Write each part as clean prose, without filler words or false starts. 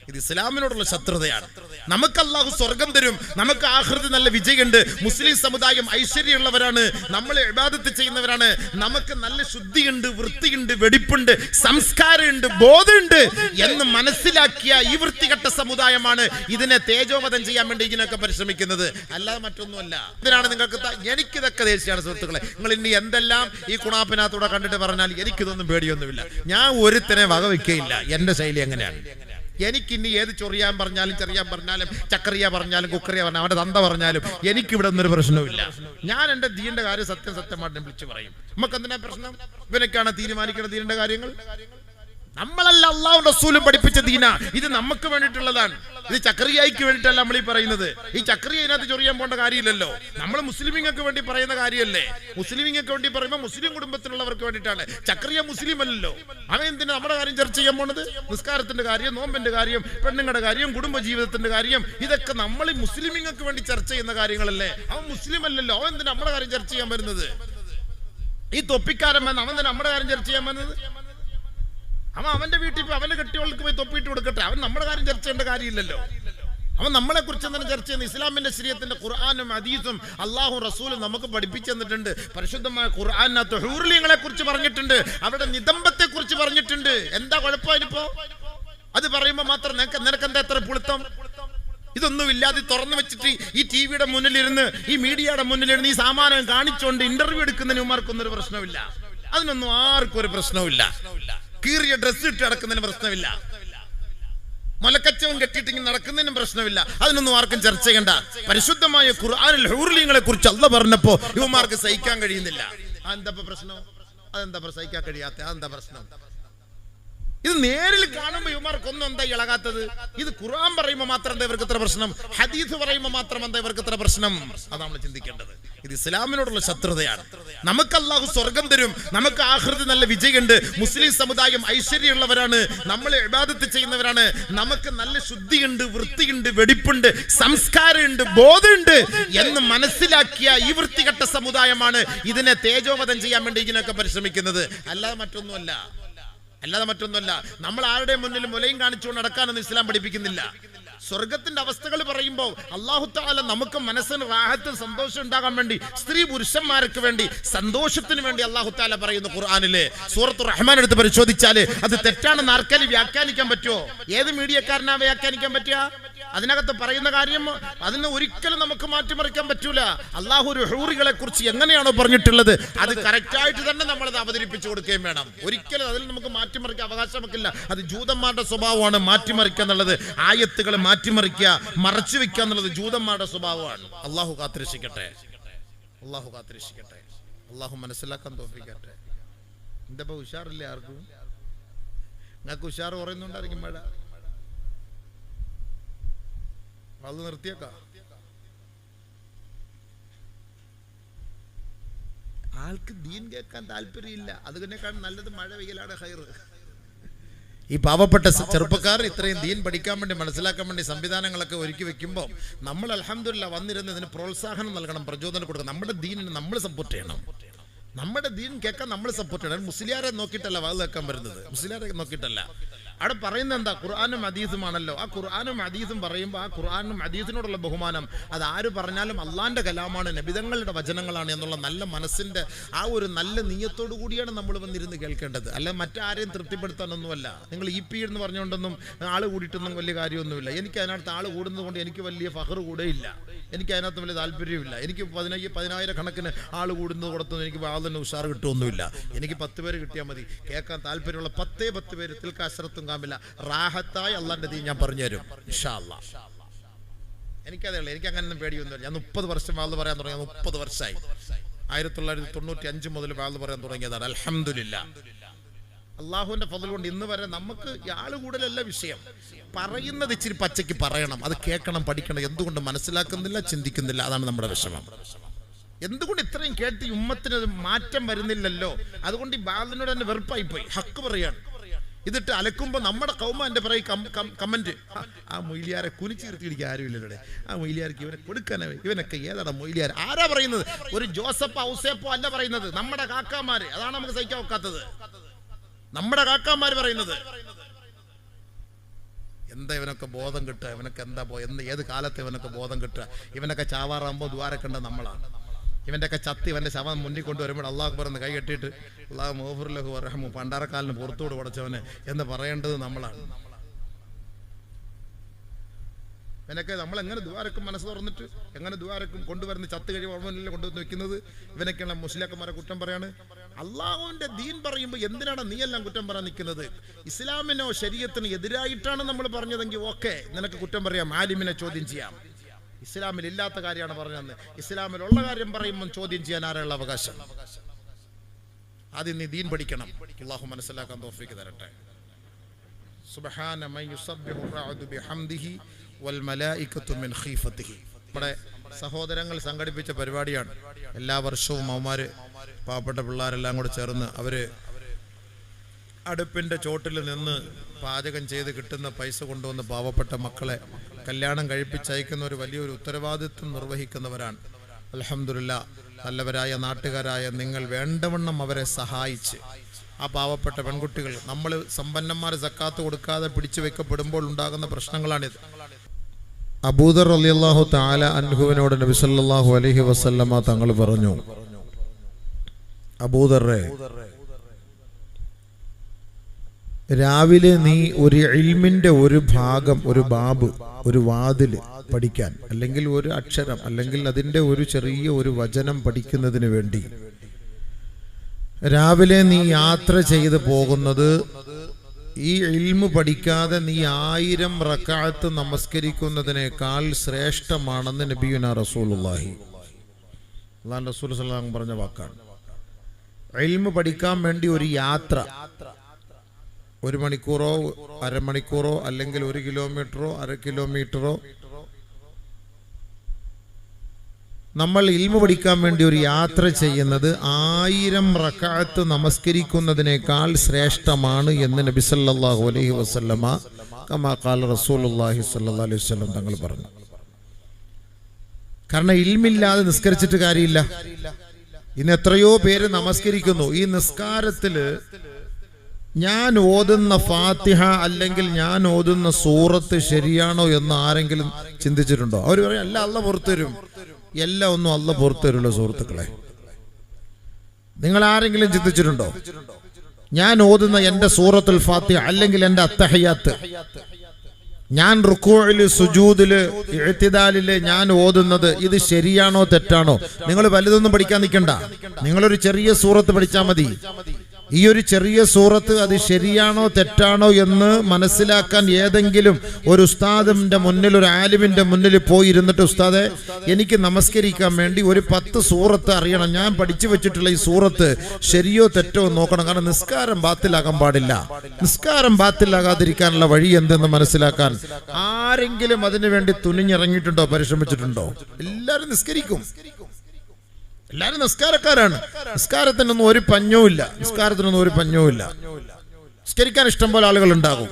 ഇത് ഇസ്ലാമിനോടുള്ള ശത്രുതയാണ്. നമുക്ക് അല്ലാഹു സ്വർഗം തരും, നമുക്ക് ആഖിറത്തിൽ നല്ല വിജയമുണ്ട്, മുസ്ലിം സമുദായം ഐശ്വര്യമുള്ളവരാണ്, നമ്മൾ ഇബാദത്ത് ചെയ്യുന്നവരാണ്, നമുക്ക് നല്ല ശുദ്ധിയുണ്ട്, വൃത്തിയുണ്ട്, വെടിപ്പുണ്ട്, സംസ്കാരമുണ്ട്, ബോധമുണ്ട് എന്ന് മനസ്സിലാക്കിയ ഈ വൃത്തികെട്ട സമുദായമാണ് ഇതിനെ തേജോവധം ചെയ്യാൻ വേണ്ടി ഇതിനൊക്കെ പരിശ്രമിക്കുന്നത്, അല്ലാതെ മറ്റൊന്നുമല്ല. ഇതിനാണ് നിങ്ങൾക്ക് എനിക്കിതൊക്കെ ദേഷ്യമാണ് സുഹൃത്തുക്കളെ. നിങ്ങൾ ഇനി എന്തെല്ലാം ഈ കുണാപ്പിനകത്തൂടെ കണ്ടിട്ട് പറഞ്ഞാൽ എനിക്കിതൊന്നും പേടിയൊന്നുമില്ല. ഞാൻ ഒരുത്തനെ വകവയ്ക്കയില്ല. എന്റെ ശൈലി എങ്ങനെയാണ്? എനിക്കിനി ഏത് ചൊറിയാൻ പറഞ്ഞാലും ചെറിയാൻ പറഞ്ഞാലും ചക്കറിയ പറഞ്ഞാലും കുക്കറിയ പറഞ്ഞാലും അവന്റെ തന്ത പറഞ്ഞാലും എനിക്കിവിടെ ഒന്നൊരു പ്രശ്നവുമില്ല. ഞാൻ എന്റെ ദീന്റെ കാര്യം സത്യമായിട്ട് വിളിച്ചു പറയും. നമുക്ക് എന്തിനാ പ്രശ്നം? ഇവനൊക്കെയാണ് തീരുമാനിക്കുന്ന ദീനിന്റെ കാര്യങ്ങൾ. നമ്മളല്ല അല്ലാഹുവും റസൂലും പഠിപ്പിച്ച ദീന. ഇത് നമുക്ക് വേണ്ടിയിട്ടുള്ളതാണ്. ഇത് ചക്രിയായിക്ക് വേണ്ടിയിട്ടല്ല നമ്മൾ ഈ പറയുന്നത്. ഈ ചക്രിയ ഇതിനകത്ത് ചൊറിയാൻ പോകേണ്ട കാര്യമില്ലല്ലോ. നമ്മൾ മുസ്ലിമിങ്ങൾക്ക് വേണ്ടി പറയുന്ന കാര്യമല്ലേ. മുസ്ലിമിങ്ങൾക്ക് വേണ്ടി പറയുമ്പോൾ മുസ്ലിം കുടുംബത്തിലുള്ളവർക്ക് വേണ്ടിയിട്ടാണ്. ചക്രിയ മുസ്ലിം അല്ലല്ലോ. അവൻ എന്തിനാ നമ്മുടെ കാര്യം ചർച്ച ചെയ്യാൻ പോണത്? നിസ്കാരത്തിന്റെ കാര്യം, നോമ്പിന്റെ കാര്യം, പെണ്ണുങ്ങളുടെ കാര്യം, കുടുംബ ജീവിതത്തിന്റെ കാര്യം, ഇതൊക്കെ നമ്മൾ മുസ്ലിമിങ്ങൾക്ക് വേണ്ടി ചർച്ച ചെയ്യുന്ന കാര്യങ്ങളല്ലേ. അവൻ മുസ്ലിം അല്ലല്ലോ. അവൻ എന്തിനാ നമ്മുടെ കാര്യം ചർച്ച ചെയ്യാൻ വരുന്നത്? ഈ തൊപ്പിക്കാരൻ വന്ന് അവൻ തന്നെ നമ്മുടെ കാര്യം ചർച്ച ചെയ്യാൻ വന്നത്? അവൻ അവന്റെ വീട്ടിൽ പോയി അവന്റെ കെട്ടിയോൾക്ക് പോയി തൊപ്പിയിട്ട് കൊടുക്കട്ടെ. അവൻ നമ്മുടെ കാര്യം ചർച്ച ചെയ്യേണ്ട കാര്യമില്ലല്ലോ. അവൻ നമ്മളെ കുറിച്ച് തന്നെ ചർച്ച ചെയ്യുന്ന ഇസ്ലാമിന്റെ ശരീഅത്തിന്റെ ഖുർആനും ഹദീസും അല്ലാഹുവും റസൂലും നമുക്ക് പഠിപ്പിച്ചു തന്നിട്ടുണ്ട്. പരിശുദ്ധമായ ഖുർആനിനകത്ത് ഹൂർലിങ്ങളെ കുറിച്ച് പറഞ്ഞിട്ടുണ്ട്, അവരുടെ നിതംബത്തെ കുറിച്ച് പറഞ്ഞിട്ടുണ്ട്. എന്താ കുഴപ്പമിപ്പോ? അത് പറയുമ്പോ മാത്രം നിനക്കെന്താ എത്ര പുളുത്തം? ഇതൊന്നും ഇല്ലാതെ തുറന്നു വെച്ചിട്ട് ഈ ടിവിയുടെ മുന്നിലിരുന്ന്, ഈ മീഡിയയുടെ മുന്നിലിരുന്ന് ഈ സാമാനം കാണിച്ചുകൊണ്ട് ഇന്റർവ്യൂ എടുക്കുന്നതിന് ഉമാർക്കൊന്നും ഒരു പ്രശ്നമില്ല. അതിനൊന്നും ആർക്കും ഒരു പ്രശ്നമില്ല. കീറിയ ഡ്രസ് ഇട്ട് നടക്കുന്നതിന് പ്രശ്നമില്ല. മലക്കച്ചവൻ കെട്ടിയിട്ട് നടക്കുന്നതിനും പ്രശ്നമില്ല. അതിനൊന്നും ആർക്കും ചർച്ച ചെയ്യണ്ട. പരിശുദ്ധമായ ഖുർആനിൽ ഹൂർലിങ്ങളെ കുറിച്ച് അല്ലാഹു പറഞ്ഞപ്പോ ഇവന്മാർക്ക് സഹിക്കാൻ കഴിയുന്നില്ല. അതെന്താ പ്രശ്നം? അതെന്താ സഹിക്കാൻ കഴിയാത്ത? അതെന്താ പ്രശ്നം? ഇത് നേരിൽ കാണുമ്പോ ഇവന്മാർക്കൊന്നും എന്താ ഇളകാത്തത്? ഇത് ഖുർആൻ പറയുമ്പോ മാത്രം എന്താ ഇവർക്ക് ഇത്ര പ്രശ്നം? ഹദീസ് പറയുമ്പോ മാത്രം എന്താ ഇവർക്ക് ഇത്ര പ്രശ്നം? അതാണ് നമ്മൾ ചിന്തിക്കേണ്ടത്. ഇത് ഇസ്ലാമിനോടുള്ള ശത്രുതയാണ്. നമുക്ക് അല്ലാഹു സ്വർഗം തരും, നമുക്ക് ആഖിറത്തിൽ നല്ല വിജയമുണ്ട്, മുസ്ലിം സമുദായം ഐശ്വര്യമുള്ളവരാണ്, നമ്മൾ ഇബാദത്ത് ചെയ്യുന്നവരാണ്, നമുക്ക് നല്ല ശുദ്ധിയുണ്ട്, വൃത്തിയുണ്ട്, വെടിപ്പുണ്ട്, സംസ്കാരമുണ്ട്, ബോധമുണ്ട് എന്ന് മനസ്സിലാക്കിയ ഈ വൃത്തികെട്ട സമുദായമാണ് ഇതിനെ തേജോവധം ചെയ്യാൻ വേണ്ടി ഇതിനൊക്കെ പരിശ്രമിക്കുന്നത്, അല്ലാതെ മറ്റൊന്നുമല്ല. നമ്മൾ ആരുടെ മുന്നിൽ മുലയും കാണിച്ചുകൊണ്ട് നടക്കാനൊന്നും ഇസ്ലാം പഠിപ്പിക്കുന്നില്ല. സ്വർഗത്തിന്റെ അവസ്ഥകൾ പറയുമ്പോൾ അല്ലാഹു തആല നമുക്ക് മനസ്സിന് റാഹത്ത്, സന്തോഷം ഉണ്ടാകാൻ വേണ്ടി, സ്ത്രീ പുരുഷന്മാർക്ക് വേണ്ടി, സന്തോഷത്തിന് വേണ്ടി അല്ലാഹു തആല പറയുന്നു ഖുർആനിലെ സൂറത്തുർ റഹ്മാൻ എടുത്ത് പരിശോധിച്ചാൽ അത് തെറ്റാണെന്ന് ആർക്കെങ്കിലും വ്യാഖ്യാനിക്കാൻ പറ്റുമോ? ഏത് മീഡിയക്കാരനാ വ്യാഖ്യാനിക്കാൻ പറ്റുക? അതിനകത്ത് പറയുന്ന കാര്യം അതിനെ ഒരിക്കലും നമുക്ക് മാറ്റിമറിക്കാൻ പറ്റൂല. അല്ലാഹു ഒരു ഹൂറികളെ കുറിച്ച് എങ്ങനെയാണോ പറഞ്ഞിട്ടുള്ളത് അത് കറക്റ്റായിട്ട് തന്നെ നമ്മളത് അവതരിപ്പിച്ചു കൊടുക്കുകയും വേണം. ഒരിക്കലും അതിൽ നമുക്ക് മാറ്റിമറിക്കാൻ അവകാശം വെക്കില്ല. അത് ജൂതന്മാരുടെ സ്വഭാവമാണ് മാറ്റിമറിക്കുക എന്നുള്ളത്. ആയത്തുകൾ മാറ്റിമറിക്കുക, മറച്ചു വെക്കുക എന്നുള്ളത് ജൂതന്മാരുടെ സ്വഭാവമാണ്. അല്ലാഹു കാത്തിരക്ഷിക്കട്ടെ. അല്ലാഹു മനസ്സിലാക്കാൻ തോന്നിക്കട്ടെ. എന്താ ഉഷാറില്ലേ ആർക്കും? നിങ്ങൾക്ക് ഉഷാർ പറയുന്നുണ്ടായിരിക്കും. മഴ അത് നിർത്തിയേക്കാം. ആൾക്ക് ദീൻ കേൾക്കാൻ താല്പര്യമില്ല. അതിനേക്കാൾ നല്ലത് മഴ പെയ്യലാണ് ഹൈർ. ഈ പാവപ്പെട്ട ചെറുപ്പക്കാർ ഇത്രയും ദീൻ പഠിക്കാൻ വേണ്ടി, മനസ്സിലാക്കാൻ വേണ്ടി സംവിധാനങ്ങളൊക്കെ ഒരുക്കി വെക്കുമ്പോൾ നമ്മൾ അൽഹംദുലില്ലാഹ് വന്നിരുന്ന് ഇതിന് പ്രോത്സാഹനം നൽകണം, പ്രചോദനം കൊടുക്കണം. നമ്മുടെ ദീനിനെ നമ്മൾ സപ്പോർട്ട് ചെയ്യണം. നമ്മുടെ ദീൻ കേൾക്കാൻ നമ്മൾ സപ്പോർട്ട് ചെയ്യണം. മുസ്ലിയാരെ നോക്കിയിട്ടല്ല വാത് കേൾക്കാൻ വരുന്നത്, മുസ്ലിയാരെ നോക്കിയിട്ടല്ല. അവിടെ പറയുന്നത് എന്താ? ഖുർആനും ഹദീസുമാണല്ലോ. ആ ഖുർആനും ഹദീസും പറയുമ്പോൾ ആ ഖുർആനും ഹദീസിനോടുള്ള ബഹുമാനം അത് ആര് പറഞ്ഞാലും അള്ളാന്റെ കലാമാണ്, നബിതങ്ങളുടെ വചനങ്ങളാണ് എന്നുള്ള നല്ല മനസ്സിന്റെ ആ ഒരു നല്ല നീയത്തോടു കൂടിയാണ് നമ്മൾ വന്നിരുന്ന് കേൾക്കേണ്ടത്. അല്ല മറ്റാരെയും തൃപ്തിപ്പെടുത്താനൊന്നുമല്ല. നിങ്ങൾ ഇ പി എന്ന് പറഞ്ഞുകൊണ്ടൊന്നും ആള് കൂടിയിട്ടൊന്നും വലിയ കാര്യമൊന്നുമില്ല. എനിക്ക് അതിനകത്ത് ആള് കൂടുന്നത് കൊണ്ട് എനിക്ക് വലിയ ഫഖർ കൂടെയില്ല. എനിക്ക് അതിനകത്ത് വലിയ താല്പര്യമില്ല. എനിക്ക് 10,000 കണക്കിന് ആള് കൂടുന്നത് കൊടുത്തൊന്നും എനിക്ക് വാതിന് ഉഷാർ കിട്ടുമൊന്നുമില്ല. എനിക്ക് 10 പേര് കിട്ടിയാൽ മതി. കേൾക്കാൻ താല്പര്യമുള്ള 10 പേര് തിൽക്കാശരത്തും കാമില്ല റാഹത്തായി അള്ളാന്റെ ദീൻ ഞാൻ പറഞ്ഞുതരും ഇൻഷാ അല്ലാഹ്. എനിക്കതേ ഉള്ളൂ. എനിക്ക് അങ്ങനെയൊന്നും പേടിയൊന്നുമില്ല. ഞാൻ 30 വർഷം വാത് പറയാൻ തുടങ്ങിയ 30 വർഷമായി. 1995 മുതൽ വാത് പറയാൻ തുടങ്ങിയതാണ്. അൽഹംദുലില്ലാഹ്. അള്ളാഹുവിന്റെ ഫضل കൊണ്ട് ഇന്ന് വരെ നമുക്ക് ആള് കൂടുതലല്ല വിഷയം. പറയുന്നത് ഇച്ചിരി പച്ചയ്ക്ക് പറയണം, അത് കേൾക്കണം, പഠിക്കണം. എന്തുകൊണ്ട് മനസ്സിലാക്കുന്നില്ല, ചിന്തിക്കുന്നില്ല? അതാണ് നമ്മുടെ വിഷമം. എന്തുകൊണ്ട് ഇത്രയും കേട്ട് ഉമ്മത്തിന് മാറ്റം വരുന്നില്ലല്ലോ? അതുകൊണ്ട് ഈ ബാലിനോട് തന്നെ വെറുപ്പായി പോയി. ഹക്ക് പറയാണ്. ഇതിട്ട് അലക്കുമ്പോ നമ്മുടെ കൗമാന്റെ പറയും കമന്റ്, ആ മൊയ്ലിയാരെ കുനിച്ചിരുത്തിയിടിക്കാൻ ആരുമില്ലല്ലേ, ആ മൊയ്ലിയാർക്ക് ഇവനെ കൊടുക്കാനേ, ഇവനൊക്കെ ഏതാണ് മൊയ്ലിയാർ? ആരാ പറയുന്നത്? ഒരു ജോസഫ് ഔസേപ്പോ അല്ല പറയുന്നത്, നമ്മുടെ കാക്കാമാര്. അതാണ് നമുക്ക് സഹിക്കാൻ ഒക്കാത്തത്. നമ്മുടെ കാക്കാമാര് പറയുന്നത്. എന്താ ഇവനൊക്കെ ബോധം കിട്ടുക, ഇവനൊക്കെ എന്താ ഏത് കാലത്ത് ഇവനൊക്കെ ബോധം കിട്ടുക? ഇവനൊക്കെ ചാവാറാകുമ്പോൾ ദ്വാരക്കേണ്ട നമ്മളാണ്. ഇവൻ്റെയൊക്കെ ചത്തി ഇവൻ്റെ ശവം മുന്നിൽ കൊണ്ടുവരുമ്പോൾ അള്ളാഹു പറഞ്ഞ് കൈ കെട്ടിയിട്ട് അള്ളാഹു മഗ്ഫിർ വർഹമു പണ്ടാരക്കാലിന് പുറത്തോട് പടച്ചവന് എന്ന് പറയേണ്ടത് നമ്മളാണ്. ഇവനൊക്കെ നമ്മൾ എങ്ങനെ ദ്വാരക്കും മനസ്സ് തുറന്നിട്ട് എങ്ങനെ ദ്വാരക്കും കൊണ്ടുവരുന്ന ചത്ത് കഴിയുമ്പോൾ കൊണ്ടുവന്ന് വെക്കുന്നത്? ഇവനൊക്കെയാണ് മുസ്ലിയാക്കന്മാരെ കുറ്റം പറയാണ്. അള്ളാഹുവിന്റെ ദീൻ പറയുമ്പോൾ എന്തിനാണ് നീ എല്ലാം കുറ്റം പറയാൻ നിൽക്കുന്നത്? ഇസ്ലാമിനോ ശരീഅത്തിനോ എതിരായിട്ടാണ് നമ്മൾ പറഞ്ഞതെങ്കിൽ ഓക്കെ, നിനക്ക് കുറ്റം പറയാം, ആലിമിനെ ചോദ്യം ചെയ്യാം. ഇസ്ലാമിൽ ഇല്ലാത്ത കാര്യമാണ് പറഞ്ഞതെന്ന് ഇസ്ലാമിലുള്ള കാര്യം പറയുമ്പോൾ ചോദ്യം ചെയ്യാൻ ആരുള്ള അവകാശം? ആദ്യം നീ ദീൻ പഠിക്കണം. അള്ളാഹു മനസ്സിലാക്കാൻ തൗഫീഖ് തരട്ടെ. സുബ്ഹാന മൻ യുസബ്ബിഹു റഅദു ബിഹംദിഹി വൽ മലായികത്തു മിൻ ഖീഫതിഹി. നമ്മുടെ സഹോദരങ്ങൾ സംഘടിപ്പിച്ച പരിപാടിയാണ്. എല്ലാ വർഷവും അവന്മാര് പാവപ്പെട്ട പിള്ളേരെല്ലാം കൂടെ ചേർന്ന് അവര് അടുപ്പിന്റെ ചോട്ടിൽ നിന്ന് പാചകം ചെയ്ത് കിട്ടുന്ന പൈസ കൊണ്ടുവന്ന് പാവപ്പെട്ട മക്കളെ കല്യാണം കഴിപ്പിച്ചയക്കുന്ന ഒരു വലിയൊരു ഉത്തരവാദിത്വം നിർവഹിക്കുന്നവരാണ്. അൽഹംദുലില്ലാ, നല്ലവരായ നാട്ടുകാരായ നിങ്ങൾ വേണ്ടവണ്ണം അവരെ സഹായിച്ച് ആ പാവപ്പെട്ട പെൺകുട്ടികൾ, നമ്മൾ സമ്പന്നന്മാർ സക്കാത്ത് കൊടുക്കാതെ പിടിച്ചു വെക്കപ്പെടുമ്പോൾ ഉണ്ടാകുന്ന പ്രശ്നങ്ങളാണിത്. അബൂദർ റളിയല്ലാഹു തആല അൻഹുവിനോട് നബി സല്ലല്ലാഹു അലൈഹി വസല്ലമ തങ്ങൾ പറഞ്ഞു, അബൂദറെ, രാവിലെ നീ ഒരു ഇൽമിന്റെ ഒരു ഭാഗം, ഒരു ബാബ്, ഒരു വാതില് പഠിക്കാൻ, അല്ലെങ്കിൽ ഒരു അക്ഷരം, അല്ലെങ്കിൽ അതിന്റെ ഒരു ചെറിയ ഒരു വചനം പഠിക്കുന്നതിന് വേണ്ടി രാവിലെ നീ യാത്ര ചെയ്ത് പോകുന്നത് ഈ ഇൽമു പഠിക്കാതെ നീ 1000 റക്അത്ത് നമസ്കരിക്കുന്നതിനേക്കാൾ ശ്രേഷ്ഠമാണെന്ന് നബിയുനാ റസൂലുള്ളാഹി അല്ലാഹു റസൂൽ സല്ലല്ലാഹു അലൈഹി വസല്ലം പറഞ്ഞ വാക്കാണ്. ഇൽമു പഠിക്കാൻ വേണ്ടി ഒരു യാത്ര, 1 മണിക്കൂറോ അരമണിക്കൂറോ അല്ലെങ്കിൽ 1 കിലോമീറ്ററോ 1/2 കിലോമീറ്ററോ നമ്മൾ ഇൽമു പഠിക്കാൻ വേണ്ടി ഒരു യാത്ര ചെയ്യുന്നത് 1000 റക്അത്ത് നമസ്കരിക്കുന്നതിനേക്കാൾ ശ്രേഷ്ഠമാണ് എന്ന് നബി സല്ലല്ലാഹു അലൈഹി വസല്ലമ കമാ ഖാല റസൂലുള്ളാഹി സ്വല്ലല്ലാഹു അലൈഹി വസല്ലം തങ്ങൾ പറഞ്ഞു. കാരണം ഇൽമില്ലാതെ നിസ്കരിച്ചിട്ട് കാര്യമില്ല. ഇന്ന് എത്രയോ പേര് നമസ്കരിക്കുന്നു. ഈ നിസ്കാരത്തില് ഞാൻ ഓതുന്ന ഫാത്തിഹ അല്ലെങ്കിൽ ഞാൻ ഓതുന്ന സൂറത്ത് ശരിയാണോ എന്ന് ആരെങ്കിലും ചിന്തിച്ചിട്ടുണ്ടോ? അവർ പറയും അല്ല, അള്ളാഹ് പുറത്തു തരും. എല്ലാം ഒന്നും അള്ളാഹ് പുറത്തു തരുമല്ലോ സുഹൃത്തുക്കളെ. നിങ്ങൾ ആരെങ്കിലും ചിന്തിച്ചിട്ടുണ്ടോ? ഞാൻ ഓതുന്ന എന്റെ സൂറത്തുൽ ഫാത്തിഹ അല്ലെങ്കിൽ എന്റെ അത്തഹിയാത്ത്, ഞാൻ റുക്കൂഇല് സുജൂദില് ഇഅ്തിദാലില് ഞാൻ ഓതുന്നത് ഇത് ശരിയാണോ തെറ്റാണോ? നിങ്ങൾ വലുതൊന്നും പഠിക്കാൻ നിൽക്കണ്ട. നിങ്ങളൊരു ചെറിയ സൂറത്ത് പഠിച്ചാൽ മതി. ഈ ഒരു ചെറിയ സൂറത്ത് അത് ശരിയാണോ തെറ്റാണോ എന്ന് മനസ്സിലാക്കാൻ ഏതെങ്കിലും ഒരു ഉസ്താദിന്റെ മുന്നിൽ, ഒരു ആലിമിന്റെ മുന്നിൽ പോയി ഇരുന്നിട്ട്, ഉസ്താദെ എനിക്ക് നമസ്കരിക്കാൻ വേണ്ടി ഒരു 10 സൂറത്ത് അറിയണം, ഞാൻ പഠിച്ചു വെച്ചിട്ടുള്ള ഈ സൂറത്ത് ശരിയോ തെറ്റോ നോക്കണം. കാരണം നിസ്കാരം ബാത്തിലാകാൻ പാടില്ല. നിസ്കാരം ബാത്തിലാകാതിരിക്കാനുള്ള വഴി എന്തെന്ന് മനസ്സിലാക്കാൻ ആരെങ്കിലും അതിനു വേണ്ടി തുനിഞ്ഞിറങ്ങിയിട്ടുണ്ടോ, പരിശ്രമിച്ചിട്ടുണ്ടോ? എല്ലാവരും നിസ്കരിക്കും, എല്ലാവരും നിസ്കാരക്കാരാണ്. നിസ്കാരത്തിനൊന്നും ഒരു പഞ്ഞവുമില്ല. നിസ്കാരത്തിനൊന്നും ഒരു പഞ്ഞവുമില്ല. നിസ്കരിക്കാൻ ഇഷ്ടം പോലെ ആളുകൾ ഉണ്ടാകും.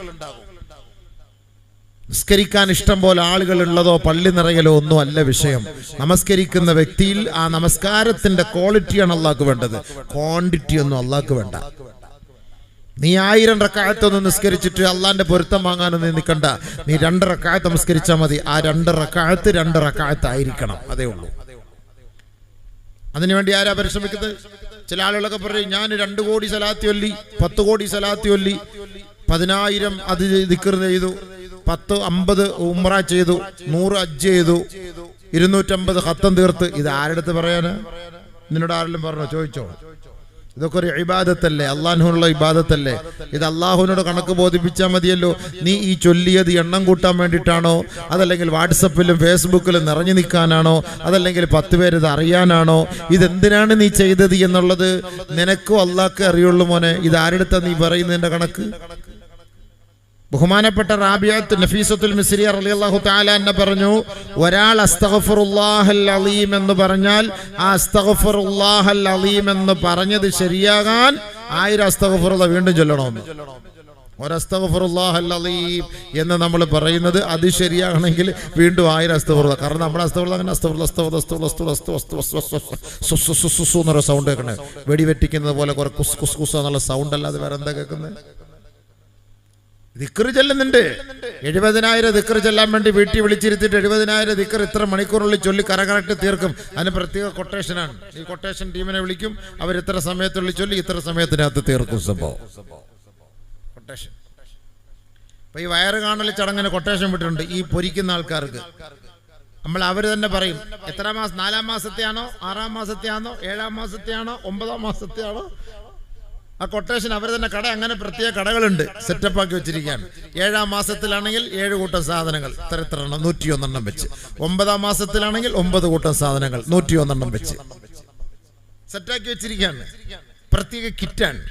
നിസ്കരിക്കാൻ ഇഷ്ടം പോലെ ആളുകൾ ഉള്ളതോ പള്ളി നിറയലോ ഒന്നും അല്ല വിഷയം. നമസ്കരിക്കുന്ന വ്യക്തിയിൽ ആ നമസ്കാരത്തിന്റെ ക്വാളിറ്റിയാണ് അള്ളാഹ്ക്ക് വേണ്ടത്, ക്വാണ്ടിറ്റി ഒന്നും അള്ളാഹ്ക്ക് വേണ്ട. നീ 1000 റക്അത്തൊന്നും നിസ്കരിച്ചിട്ട് അള്ളാന്റെ പൊരുത്തം വാങ്ങാനൊന്നും നിൽക്കണ്ട. നീ 2 റക്അത്ത് നമസ്കരിച്ചാൽ മതി. ആ 2 റക്അത്ത് 2 റക്അത്ത് ആയിരിക്കണം, അതേ ഉള്ളൂ. അതിനുവേണ്ടി ആരാ പരിശ്രമിക്കുന്നത്? ചില ആളുകളൊക്കെ പറയും ഞാൻ 2 കോടി സലാത്ത് ചൊല്ലി, 10 കോടി സലാത്ത് ചൊല്ലി, 10000 അത് ദിക്ർ ചെയ്തു, 10 50 ഉംറ ചെയ്തു, 100 ഹജ്ജ് ചെയ്തു, 250 ഖത്തം തീർത്ത്. ഇത് ആരുടെ പറയാന്? നിന്നോട് ആരെങ്കിലും പറഞ്ഞോ? ചോദിച്ചോ? ഇതൊക്കെ ഒരു ഇബാദത്തല്ലേ, അള്ളാഹുവിനുള്ള ഇബാദത്തല്ലേ? ഇത് അള്ളാഹുവിനോട് കണക്ക് ബോധിപ്പിച്ചാൽ മതിയല്ലോ. നീ ഈ ചൊല്ലിയത് എണ്ണം കൂട്ടാൻ വേണ്ടിയിട്ടാണോ, അതല്ലെങ്കിൽ വാട്സപ്പിലും ഫേസ്ബുക്കിലും നിറഞ്ഞു നിൽക്കാനാണോ, അതല്ലെങ്കിൽ 10 പേര് ഇത് അറിയാനാണോ? ഇതെന്തിനാണ് നീ ചെയ്തത് എന്നുള്ളത് നിനക്കും അള്ളാഹ്ക്ക് അറിയുള്ളൂ മോനെ. ഇത് ആരെടുത്താ നീ പറയുന്നതിന്റെ കണക്ക്? ബഹുമാനപ്പെട്ട റാബിയത്ത് നഫീസത്തുൽ മിസ്രിയ റളിയല്ലാഹു തആല അൻഹ പറഞ്ഞു, ഒരാൾ അസ്തഗ്ഫിറുല്ലാഹൽ അലീം എന്ന് പറഞ്ഞാൽ ആ അസ്തഗ്ഫിറുല്ലാഹൽ അലീം എന്ന് പറഞ്ഞത് ശരിയാകാൻ 1000 അസ്തഗ്ഫിറുല്ലാഹ് വീണ്ടും ചൊല്ലണമെന്ന്. ഒരസ്തഗ്ഫിറുല്ലാഹൽ അലീം എന്ന് നമ്മൾ പറയുന്നത് അത് ശരിയാകണമെങ്കിൽ വീണ്ടും 1000 അസ്തഗ്ഫിറുല്ലാഹ്. കാരണം നമ്മുടെ അസ്തഗ്ഫിറുല്ലാഹ് അങ്ങനെ എന്നൊരു സൗണ്ട് കേൾക്കണേ. വെടി വെട്ടിക്കുന്നത് പോലെ കുറെ കുസ് കുസ് കുസ് എന്നുള്ള സൗണ്ട് അല്ലാതെ വേറെ എന്താ കേൾക്കുന്നത്? ദിക്ർ ചെല്ലുന്നുണ്ട്. 70,000 ദിക്ർ ചെല്ലാൻ വേണ്ടി വീട്ടിൽ വിളിച്ചിരുത്തിട്ട് 70,000 ദിക്ർ ഇത്ര മണിക്കൂറുള്ളിൽ ചൊല്ലി കറക്റ്റ് തീർക്കും. അതിന് പ്രത്യേക കൊട്ടേഷനാണ്. ഈ കൊട്ടേഷൻ ടീമിനെ വിളിക്കും, അവർ ഇത്ര സമയത്തുള്ളിൽ ചൊല്ലി ഇത്ര സമയത്തിനകത്ത് തീർക്കും സംഭവം. കൊട്ടേഷൻ. അപ്പൊ ഈ വയറ് കാണൽ ചടങ്ങിന് കൊട്ടേഷൻ വിട്ടിട്ടുണ്ട് ഈ പൊരിക്കുന്ന ആൾക്കാർക്ക്. നമ്മൾ അവർ തന്നെ പറയും എത്ര മാസം, 4-ാം മാസത്തെയാണോ 6-ാം മാസത്തെയാണോ 7-ാം മാസത്തെയാണോ 9-ാം മാസത്തെയാണോ. ആ കൊട്ടേഷൻ അവർ തന്നെ കട അങ്ങനെ പ്രത്യേക കടകളുണ്ട്, സെറ്റപ്പ് ആക്കി വെച്ചിരിക്കുകയാണ്. 7-ാം മാസത്തിലാണെങ്കിൽ 7 കൂട്ടം സാധനങ്ങൾ ഇത്ര എണ്ണം 101 എണ്ണം വെച്ച്, 9-ാം മാസത്തിലാണെങ്കിൽ 9 കൂട്ടം സാധനങ്ങൾ 101 എണ്ണം വെച്ച് സെറ്റാക്കി വെച്ചിരിക്കുകയാണ്. പ്രത്യേക കിറ്റാണ്,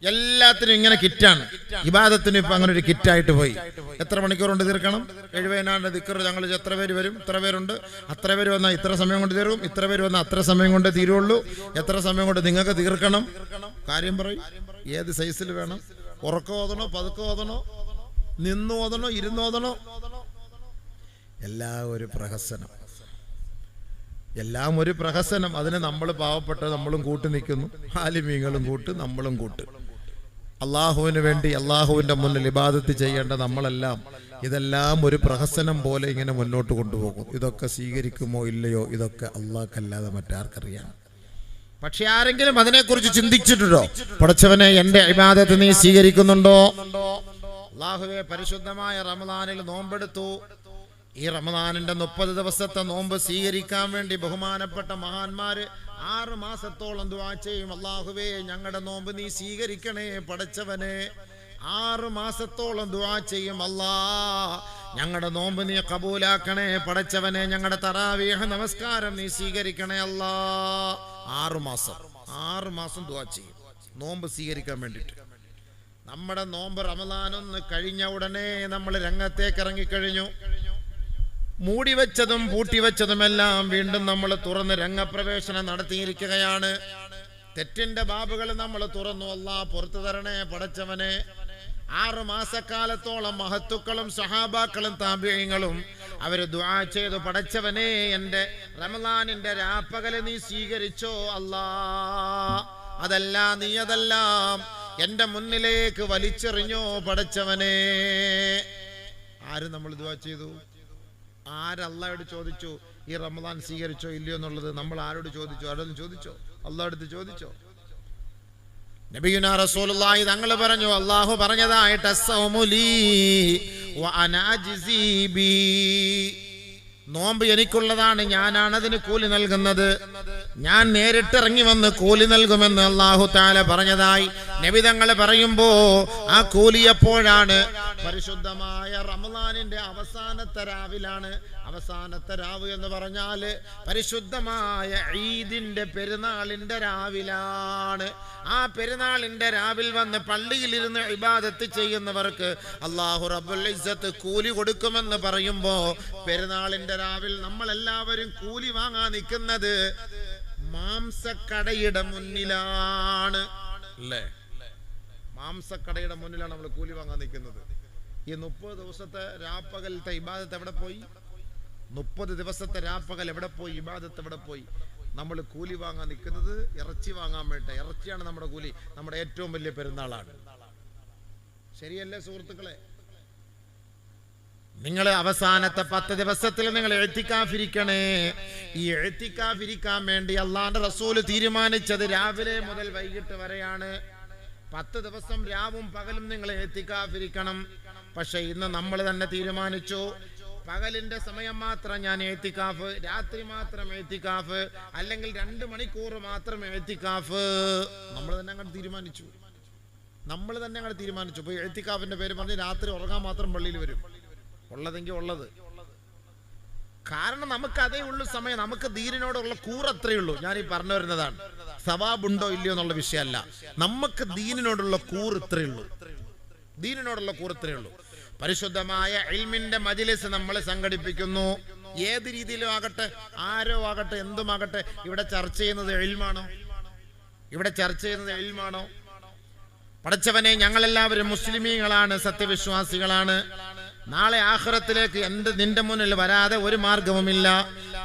എല്ലാത്തിനും ഇങ്ങനെ കിറ്റാണ്. ഇബാദത്തിന് ഇപ്പൊ അങ്ങനെ ഒരു കിറ്റായിട്ട് പോയി. എത്ര മണിക്കൂർ കൊണ്ട് തീർക്കണം? 70,000 ദിക്ർ. ഞങ്ങൾ എത്ര പേര് വരും? ഇത്ര പേരുണ്ട്. അത്ര പേര് വന്നാൽ ഇത്ര സമയം കൊണ്ട് തീർക്കും, ഇത്ര പേര് വന്നാൽ അത്ര സമയം കൊണ്ട് തീരുള്ളൂ. എത്ര സമയം കൊണ്ട് നിങ്ങൾക്ക് തീർക്കണം? കാര്യം പറയും. ഏത് സൈസിൽ വേണം? ഉറക്കം ഓതണോ, പതുക്കം ഓതണോ, നിന്ന് ഓതണോ, ഇരുന്നോതണോ? എല്ലാം ഒരു പ്രഹസനം, എല്ലാം ഒരു പ്രഹസനം. അതിന് നമ്മൾ പാവപ്പെട്ട നമ്മളും കൂട്ടി നിൽക്കുന്നു, ആലിമീങ്ങളും കൂട്ട്, നമ്മളും കൂട്ട്. അള്ളാഹുവിന് വേണ്ടി അള്ളാഹുവിൻ്റെ മുന്നിൽ ഇബാദത്ത് ചെയ്യേണ്ട നമ്മളെല്ലാം ഇതെല്ലാം ഒരു പ്രഹസനം പോലെ ഇങ്ങനെ മുന്നോട്ട് കൊണ്ടുപോകും. ഇതൊക്കെ സ്വീകരിക്കുമോ ഇല്ലയോ, ഇതൊക്കെ അള്ളാഹ്ക്കല്ലാതെ മറ്റാർക്കറിയാം. പക്ഷെ ആരെങ്കിലും അതിനെക്കുറിച്ച് ചിന്തിച്ചിട്ടുണ്ടോ? പടച്ചവനെ, എൻ്റെ ഇബാദത്ത് നീ സ്വീകരിക്കുന്നുണ്ടോ? അള്ളാഹുവേ, പരിശുദ്ധമായ റമദാനിൽ നോമ്പെടുത്തു. ഈ റമദാനിന്റെ 30 ദിവസത്തെ നോമ്പ് സ്വീകരിക്കാൻ വേണ്ടി ബഹുമാനപ്പെട്ട മഹാന്മാര് 6 മാസത്തോളം ദുആ ചെയ്യും. അല്ലാഹുവേ, ഞങ്ങളുടെ നോമ്പ് നീ സ്വീകരിക്കണേ പടച്ചവനെ. 6 മാസത്തോളം ദുആ ചെയ്യും. അല്ലാ, ഞങ്ങളുടെ നോമ്പ് നീ കബൂലാക്കണേ പടച്ചവനെ. ഞങ്ങളുടെ തറാവീഹ് നമസ്കാരം നീ സ്വീകരിക്കണേ അല്ലാ. 6 മാസം ദുആ ചെയ്യും നോമ്പ് സ്വീകരിക്കാൻ വേണ്ടിയിട്ട്. നമ്മുടെ നോമ്പ് റമദാനൊന്ന് കഴിഞ്ഞ ഉടനെ നമ്മൾ രംഗത്തേക്ക് ഇറങ്ങിക്കഴിഞ്ഞു. മൂടിവെച്ചതും പൂട്ടിവെച്ചതുമെല്ലാം വീണ്ടും നമ്മൾ തുറന്ന് രംഗപ്രവേശനം നടത്തിയിരിക്കുകയാണ്. തെറ്റിന്റെ ബാബുകൾ നമ്മൾ തുറന്നു. അല്ലാഹ് പുറത്തു തരണേ പടച്ചവനെ. 6 മാസക്കാലത്തോളം മഹത്തുക്കളും സഹാബാക്കളും താബിഈങ്ങളും അവര് ദുആ ചെയ്തു, പടച്ചവനെ, എൻ്റെ റമദാനിന്റെ രാപ്പകല് നീ സ്വീകരിച്ചോ അല്ലാ. അതെല്ലാം എൻ്റെ മുന്നിലേക്ക് വലിച്ചെറിഞ്ഞോ പടച്ചവനെ. ആര് നമ്മൾ ദുആ ചെയ്തു? ആരല്ലാഹയോട് ചോദിച്ചു ഈ റമദാൻ സ്വീകരിച്ചോ ഇല്ലയോ എന്നുള്ളത്? നമ്മൾ ആരോട് ചോദിച്ചു? ആരോടും ചോദിച്ചോ? അല്ലാഹുവിനടുത്ത് ചോദിച്ചോ? നബിയുനാ റസൂലുള്ളാഹി തങ്ങൾ പറഞ്ഞു, അല്ലാഹു പറഞ്ഞതായിട്ട് അസ്സൗമു ലീ വ അനാ അജ്സീ ബി. നോമ്പ് എനിക്കുള്ളതാണ്, ഞാനാണ് അതിന് കൂലി നൽകുന്നത്, ഞാൻ നേരിട്ടിറങ്ങി വന്ന് കൂലി നൽകുമെന്ന് അല്ലാഹു തആല പറഞ്ഞതായി നബി തങ്ങൾ പറയുമ്പോ ആ കൂലി എപ്പോഴാണ്? പരിശുദ്ധമായ റമദാനിന്റെ അവസാനത്തെ രാവിലാണ്. അവസാനത്തെ രാവ് എന്ന് പറഞ്ഞാൽ പരിശുദ്ധമായ ഈദിന്റെ പെരുന്നാളിന്റെ രാവിലാണ്. ആ പെരുന്നാളിന്റെ രാവിൽ വന്ന് പള്ളിയിലിരുന്ന് ഇബാദത്ത് ചെയ്യുന്നവർക്ക് അല്ലാഹു റബ്ബുൽ ഇസ്സത്ത് കൂലി കൊടുക്കുമെന്ന് പറയുമ്പോ പെരുന്നാളിന്റെ രാവിൽ നമ്മളെല്ലാവരും കൂലി വാങ്ങാൻ നിൽക്കുന്നത് മാംസക്കടയുടെ മുന്നിലാണ് അല്ലേ? മാംസക്കടയുടെ മുന്നിലാണ് നമ്മൾ കൂലി വാങ്ങാൻ നിൽക്കുന്നത്. ഈ 30 ദിവസത്തെ രാപ്പകലത്തെ ഇബാദത്ത് എവിടെ പോയി? 30 ദിവസത്തെ രാപ്പകൽ എവിടെ പോയി? ഇബാദത്ത് എവിടെ പോയി? നമ്മൾ കൂലി വാങ്ങാൻ നിൽക്കുന്നത് ഇറച്ചി വാങ്ങാൻ വേണ്ട. ഇറച്ചിയാണ് നമ്മുടെ കൂലി. നമ്മുടെ ഏറ്റവും വലിയ പെരുന്നാളാണ്. ശരിയല്ലേ സുഹൃത്തുക്കളെ? നിങ്ങൾ അവസാനത്തെ 10 ദിവസത്തിൽ നിങ്ങൾ എഴുത്തിക്കാഫിരിക്കണേ. ഈ എഴുത്തിക്കാഫിരിക്കാൻ വേണ്ടി അള്ളാന്റെ റസൂല് തീരുമാനിച്ചത് രാവിലെ മുതൽ വൈകിട്ട് വരെയാണ്. 10 ദിവസം രാവും പകലും നിങ്ങൾ എഴുത്തിക്കാഫിരിക്കണം. പക്ഷെ ഇന്ന് നമ്മൾ തന്നെ തീരുമാനിച്ചു, പകലിന്റെ സമയം മാത്രം ഞാൻ എഴുത്തിക്കാഫ്, രാത്രി മാത്രം എഴുത്തിക്കാഫ്, അല്ലെങ്കിൽ 2 മണിക്കൂർ മാത്രം എഴുത്തിക്കാഫ്. നമ്മൾ തന്നെ അങ്ങോട്ട് തീരുമാനിച്ചു. ഇപ്പൊ എഴുത്തിക്കാഫിന്റെ പേര് പറഞ്ഞ് രാത്രി ഉറങ്ങാൻ മാത്രം പള്ളിയിൽ വരും. ഉള്ളതെങ്കിൽ ഉള്ളത്. കാരണം നമുക്ക് അതേ ഉള്ളു സമയം. നമുക്ക് ദീനിനോടുള്ള കൂറ് അത്രയേ ഉള്ളൂ. ഞാൻ ഈ പറഞ്ഞു വരുന്നതാണ്, സവാബുണ്ടോ ഇല്ലയോ എന്നുള്ള വിഷയമല്ല. നമുക്ക് ദീനിനോടുള്ള കൂറ് ഇത്രയേ ഉള്ളൂ. പരിശുദ്ധമായ ഇൽമിന്റെ മജ്‌ലിസ് നമ്മൾ സംഘടിപ്പിക്കുന്നു. ഏത് രീതിയിലും ആകട്ടെ, ആരോ ആകട്ടെ, എന്തുമാകട്ടെ, ഇവിടെ ചർച്ച ചെയ്യുന്നത് ഇൽമാണോ? പടച്ചവനെ, ഞങ്ങളെല്ലാവരും മുസ്ലിമീങ്ങളാണ്, സത്യവിശ്വാസികളാണ്. നാളെ ആഖിറത്തിലേക്ക് നിന്റെ മുന്നിൽ വരാതെ ഒരു മാർഗവുമില്ല.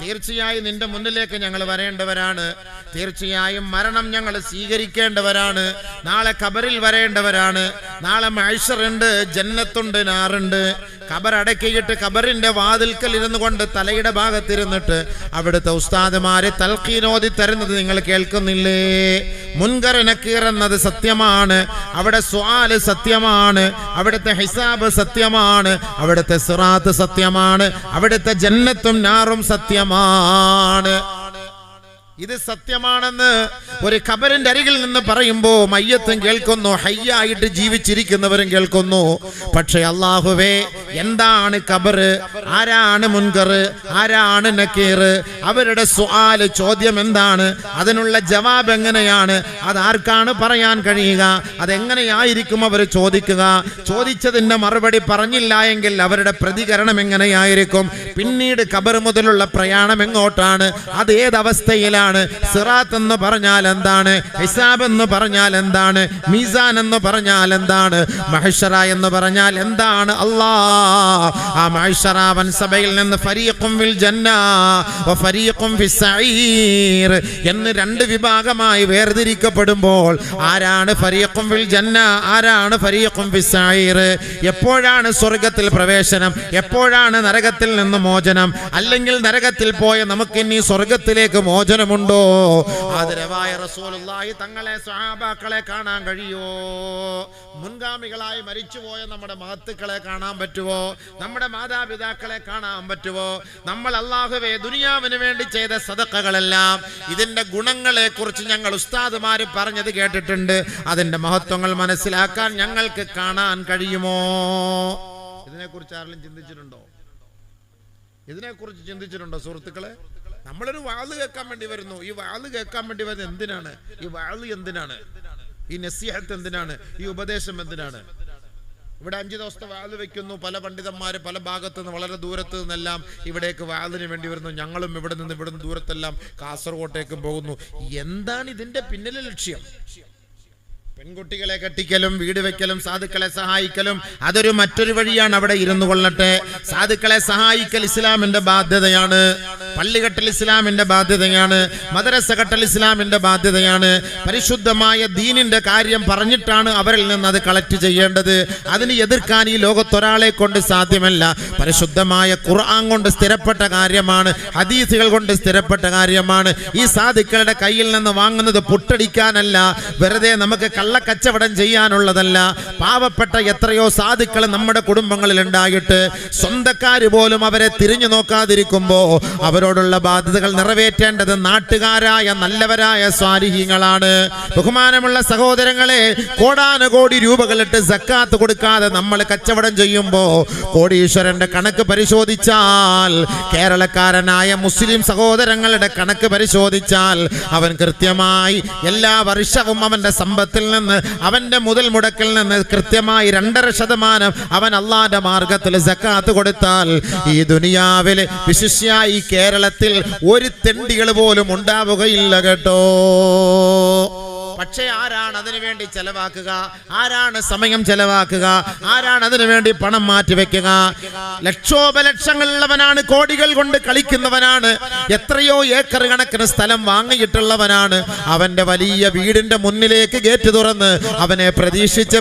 തീർച്ചയായും നിന്റെ മുന്നിലേക്ക് ഞങ്ങൾ വരേണ്ടവരാണ്. തീർച്ചയായും മരണം ഞങ്ങൾ സ്വീകരിക്കേണ്ടവരാണ്. നാളെ ഖബറിൽ വരേണ്ടവരാണ്. നാളെ മഹ്ശറുണ്ട്, ജന്നത്തുണ്ട്, നാറുണ്ട്. ഖബർ അടക്കിയിട്ട് ഖബറിന്റെ വാതിൽക്കൽ ഇരുന്നു കൊണ്ട് തലയുടെ ഭാഗത്തിരുന്നിട്ട് അവിടുത്തെ ഉസ്താദുമാര് തൽഖീനോദി തരുന്നത് നിങ്ങൾ കേൾക്കുന്നില്ലേ? മുൻകർ നക്കീർ എന്നത് സത്യമാണ്. അവിടെ സുആല് സത്യമാണ്. അവിടുത്തെ ഹിസാബ് സത്യമാണ്. അവിടുത്തെ സിറാത്ത് സത്യമാണ്. അവിടുത്തെ ജന്നത്തും നാറും സത്യമാണ്. ഇത് സത്യമാണെന്ന് ഒരു ഖബറിന്റെ അരികിൽ നിന്ന് പറയുമ്പോ മയ്യത്തും കേൾക്കുന്നു, ഹയ്യായിട്ട് ജീവിച്ചിരിക്കുന്നവരും കേൾക്കുന്നു. പക്ഷെ അല്ലാഹുവേ, എന്താണ് ഖബർ? ആരാണ് മുൻകർ? ആരാണ് നക്കീർ? അവരുടെ സുആല്, ചോദ്യം എന്താണ്? അതിനുള്ള ജവാബ് എങ്ങനെയാണ്? അതാർക്കാണ് പറയാൻ കഴിയുക? അതെങ്ങനെയായിരിക്കും അവർ ചോദിക്കുക? ചോദിച്ചതിന്റെ മറുപടി പറഞ്ഞില്ല എങ്കിൽ അവരുടെ പ്രതികരണം എങ്ങനെയായിരിക്കും? പിന്നീട് ഖബർ മുതലുള്ള പ്രയാണം എങ്ങോട്ടാണ്? അത് ഏതവസ്ഥയിലാണ്? സിറാത്ത് എന്ന് പറഞ്ഞാൽ എന്താണ്? ഹിസാബ് എന്ന് പറഞ്ഞാൽ എന്താണ്? മീസാൻ എന്ന് പറഞ്ഞാൽ എന്താണ്? മഹ്ശറ എന്ന് പറഞ്ഞാൽ എന്താണ്? ആ മഹ്ശറ വൻസബയിൽ നിന്ന് ഫരീഖും ഫിൽ ജന്ന വ ഫരീഖും ഫിസ് സഈർ എന്ന് രണ്ട് വിഭാഗമായി വേർതിരിക്കപ്പെടുമ്പോൾ ആരാണ് ഫരീഖും ഫിൽ ജന്ന, ആരാണ് ഫരീഖും ഫിസ് സഈർ? എപ്പോഴാണ് സ്വർഗ്ഗത്തിൽ പ്രവേശനം? എപ്പോഴാണ് നരകത്തിൽ നിന്ന് മോചനം? അല്ലെങ്കിൽ നരകത്തിൽ പോയ നമുക്കിനി സ്വർഗ്ഗത്തിലേക്ക് മോചനം ഉണ്ടോ? ആദരവായ റസൂലുള്ളാഹി തങ്ങളെ സ്വഹാബാക്കളെ കാണാൻ കഴിയോ? മുൻഗാമികളായി മരിച്ചുപോയ നമ്മുടെ മഹത്തുക്കളെ കാണാൻ പറ്റുമോ? നമ്മുടെ മാതാപിതാക്കളെ കാണാൻ പറ്റുമോ? നമ്മൾ അല്ലാഹുവേ ദുനിയാവിന് വേണ്ടി ചെയ്ത സദഖകളെല്ലാം ഇതിന്റെ ഗുണങ്ങളെ കുറിച്ച് ഞങ്ങൾ ഉസ്താദുമാര് പറഞ്ഞത് കേട്ടിട്ടുണ്ട്. അതിന്റെ മഹത്വങ്ങൾ മനസ്സിലാക്കാൻ ഞങ്ങൾക്ക് കാണാൻ കഴിയുമോ? ഇതിനെക്കുറിച്ച് ആരെങ്കിലും ചിന്തിച്ചിട്ടുണ്ടോ? ഇതിനെക്കുറിച്ച് ചിന്തിച്ചിട്ടുണ്ടോ സുഹൃത്തുക്കളെ? നമ്മളൊരു വാള് കേൾക്കാൻ വേണ്ടി വരുന്നു. ഈ വാള് കേൾക്കാൻ വേണ്ടി വരുന്നത് എന്തിനാണ്? ഈ വാള് എന്തിനാണ്? ഈ നസീഹത്ത് എന്തിനാണ്? ഈ ഉപദേശം എന്തിനാണ്? ഇവിടെ 5 ദിവസത്തെ വാള് വെക്കുന്നു. പല പണ്ഡിതന്മാര് പല ഭാഗത്തു നിന്ന്, വളരെ ദൂരത്ത് നിന്നെല്ലാം ഇവിടേക്ക് വാളിന് വേണ്ടി വരുന്നു. ഞങ്ങളും ഇവിടുന്ന് ദൂരത്തെല്ലാം കാസർഗോട്ടേക്കും പോകുന്നു. എന്താണ് ഇതിന്റെ പിന്നിലെ ലക്ഷ്യം? പെൺകുട്ടികളെ കെട്ടിക്കലും വീട് വെക്കലും സാധുക്കളെ സഹായിക്കലും അതൊരു മറ്റൊരു വഴിയാണ്. അവിടെ ഇരുന്നു കൊള്ളട്ടെ. സാധുക്കളെ സഹായിക്കൽ ഇസ്ലാമിന്റെ ബാധ്യതയാണ്. പള്ളികെട്ടൽ ഇസ്ലാമിന്റെ ബാധ്യതയാണ്. മദ്രസ കെട്ടൽ ഇസ്ലാമിന്റെ ബാധ്യതയാണ്. പരിശുദ്ധമായ ദീനിന്റെ കാര്യം പറഞ്ഞിട്ടാണ് അവരിൽ നിന്ന് അത് കളക്ട് ചെയ്യേണ്ടത്. അതിന് എതിർക്കാൻ ഈ ലോകത്തൊരാളെ കൊണ്ട് സാധ്യമല്ല. പരിശുദ്ധമായ ഖുർആൻ കൊണ്ട് സ്ഥിരപ്പെട്ട കാര്യമാണ്. ഹദീസുകൾ കൊണ്ട് സ്ഥിരപ്പെട്ട കാര്യമാണ്. ഈ സാധുക്കളുടെ കയ്യിൽ നിന്ന് വാങ്ങുന്നത് പുട്ടടിക്കാനല്ല, വെറുതെ നമുക്ക് കള്ളക്കച്ചവടം ചെയ്യാനുള്ളതല്ല. പാവപ്പെട്ട എത്രയോ സാധുക്കൾ നമ്മുടെ കുടുംബങ്ങളിൽ ഉണ്ടായിട്ട് സ്വന്തക്കാര് പോലും അവരെ തിരിഞ്ഞു നോക്കാതിരിക്കുമ്പോ അവരോടുള്ള ബാധ്യതകൾ നിറവേറ്റേണ്ടത് നാട്ടുകാരായ നല്ലവരായ സ്വാലിഹീങ്ങളാണ്. ബഹുമാനമുള്ള സഹോദരങ്ങളെ, കോടാനുകോടി രൂപകളിട്ട് സക്കാത്ത് കൊടുക്കാതെ നമ്മൾ കച്ചവടം ചെയ്യുമ്പോ കോടീശ്വരന്റെ കണക്ക് പരിശോധിച്ചാൽ, കേരളക്കാരനായ മുസ്ലിം സഹോദരങ്ങളുടെ കണക്ക് പരിശോധിച്ചാൽ അവൻ കൃത്യമായി എല്ലാ വർഷവും അവന്റെ സമ്പത്തിൽ നിന്ന്, അവന്റെ മുതൽ മുടക്കിൽ നിന്ന് കൃത്യമായി 2.5% അവൻ അള്ളാന്റെ മാർഗത്തിൽ സക്കാത്ത് കൊടുത്താൽ ഈ ദുനിയാവിൽ വിശിഷ്യായി കേരളത്തിൽ ഒരു തെണ്ടികൾ പോലും ഉണ്ടാവുകയില്ല കേട്ടോ. പക്ഷേ ആരാണ് അതിനു വേണ്ടി ചെലവാക്കുക? ആരാണ് സമയം ചെലവാക്കുക? ആരാണ് അതിനു വേണ്ടി പണം മാറ്റിവെക്കുക? ലക്ഷോപലക്ഷങ്ങളുള്ളവനാണ്, കോടികൾ കൊണ്ട് കളിക്കുന്നവനാണ്, എത്രയോ ഏക്കർ കണക്കിന് സ്ഥലം വാങ്ങിയിട്ടുള്ളവനാണ്. അവന്റെ വലിയ വീടിന്റെ മുന്നിലേക്ക് ഗേറ്റ് തുറന്ന് അവനെ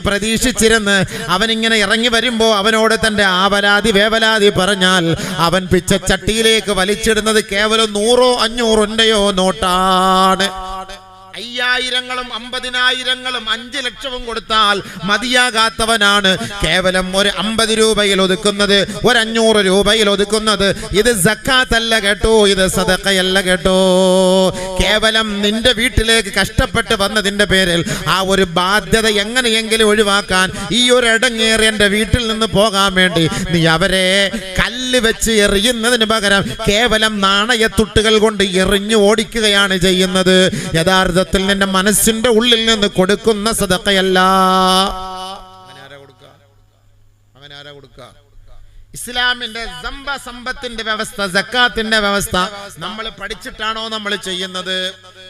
പ്രതീക്ഷിച്ചിരുന്ന് അവനിങ്ങനെ ഇറങ്ങി വരുമ്പോ അവനോട് തന്റെ ആവലാതി വേവലാതി പറഞ്ഞാൽ അവൻ പിച്ചച്ചട്ടിയിലേക്ക് വലിച്ചിടുന്നത് കേവലം 100 500 നോട്ടാണ്. 5000ങ്ങളും 50,000ങ്ങളും 5 ലക്ഷവും കൊടുത്താൽ മതിയാകാത്തവനാണ് കേവലം ഒരു 50 രൂപയിൽ ഒതുക്കുന്നത്, ഒരു 500 രൂപയിൽ ഒതുക്കുന്നത്. ഇത് സക്കാത്തല്ല കേട്ടോ, ഇത് സദഖയല്ല കേട്ടോ. കേവലം നിന്റെ വീട്ടിലേക്ക് കഷ്ടപ്പെട്ട് വന്നതിന്റെ പേരിൽ ആ ഒരു ബാധ്യത എങ്ങനെയെങ്കിലും ഒഴിവാക്കാൻ, ഈ ഒരു ഇടങ്ങേറി എന്റെ വീട്ടിൽ നിന്ന് പോകാൻ വേണ്ടി നീ അവരെ കല്ല് വെച്ച് എറിയുന്നതിന് പകരം കേവലം നാണയത്തുട്ടുകൾ കൊണ്ട് എറിഞ്ഞു ഓടിക്കുകയാണ് ചെയ്യുന്നത്. യഥാർത്ഥ നിന്റെ മനസ്സിന്റെ ഉള്ളിൽ നിന്ന് കൊടുക്കുന്ന സദഖയല്ല. അങ്ങനെ ആരാ കൊടുക്കുക? ഇസ്ലാമിന്റെ സമ്പത്തിന്റെ വ്യവസ്ഥ, സക്കാത്തിന്റെ വ്യവസ്ഥ നമ്മൾ പഠിച്ചിട്ടാണോ നമ്മൾ ചെയ്യുന്നത്?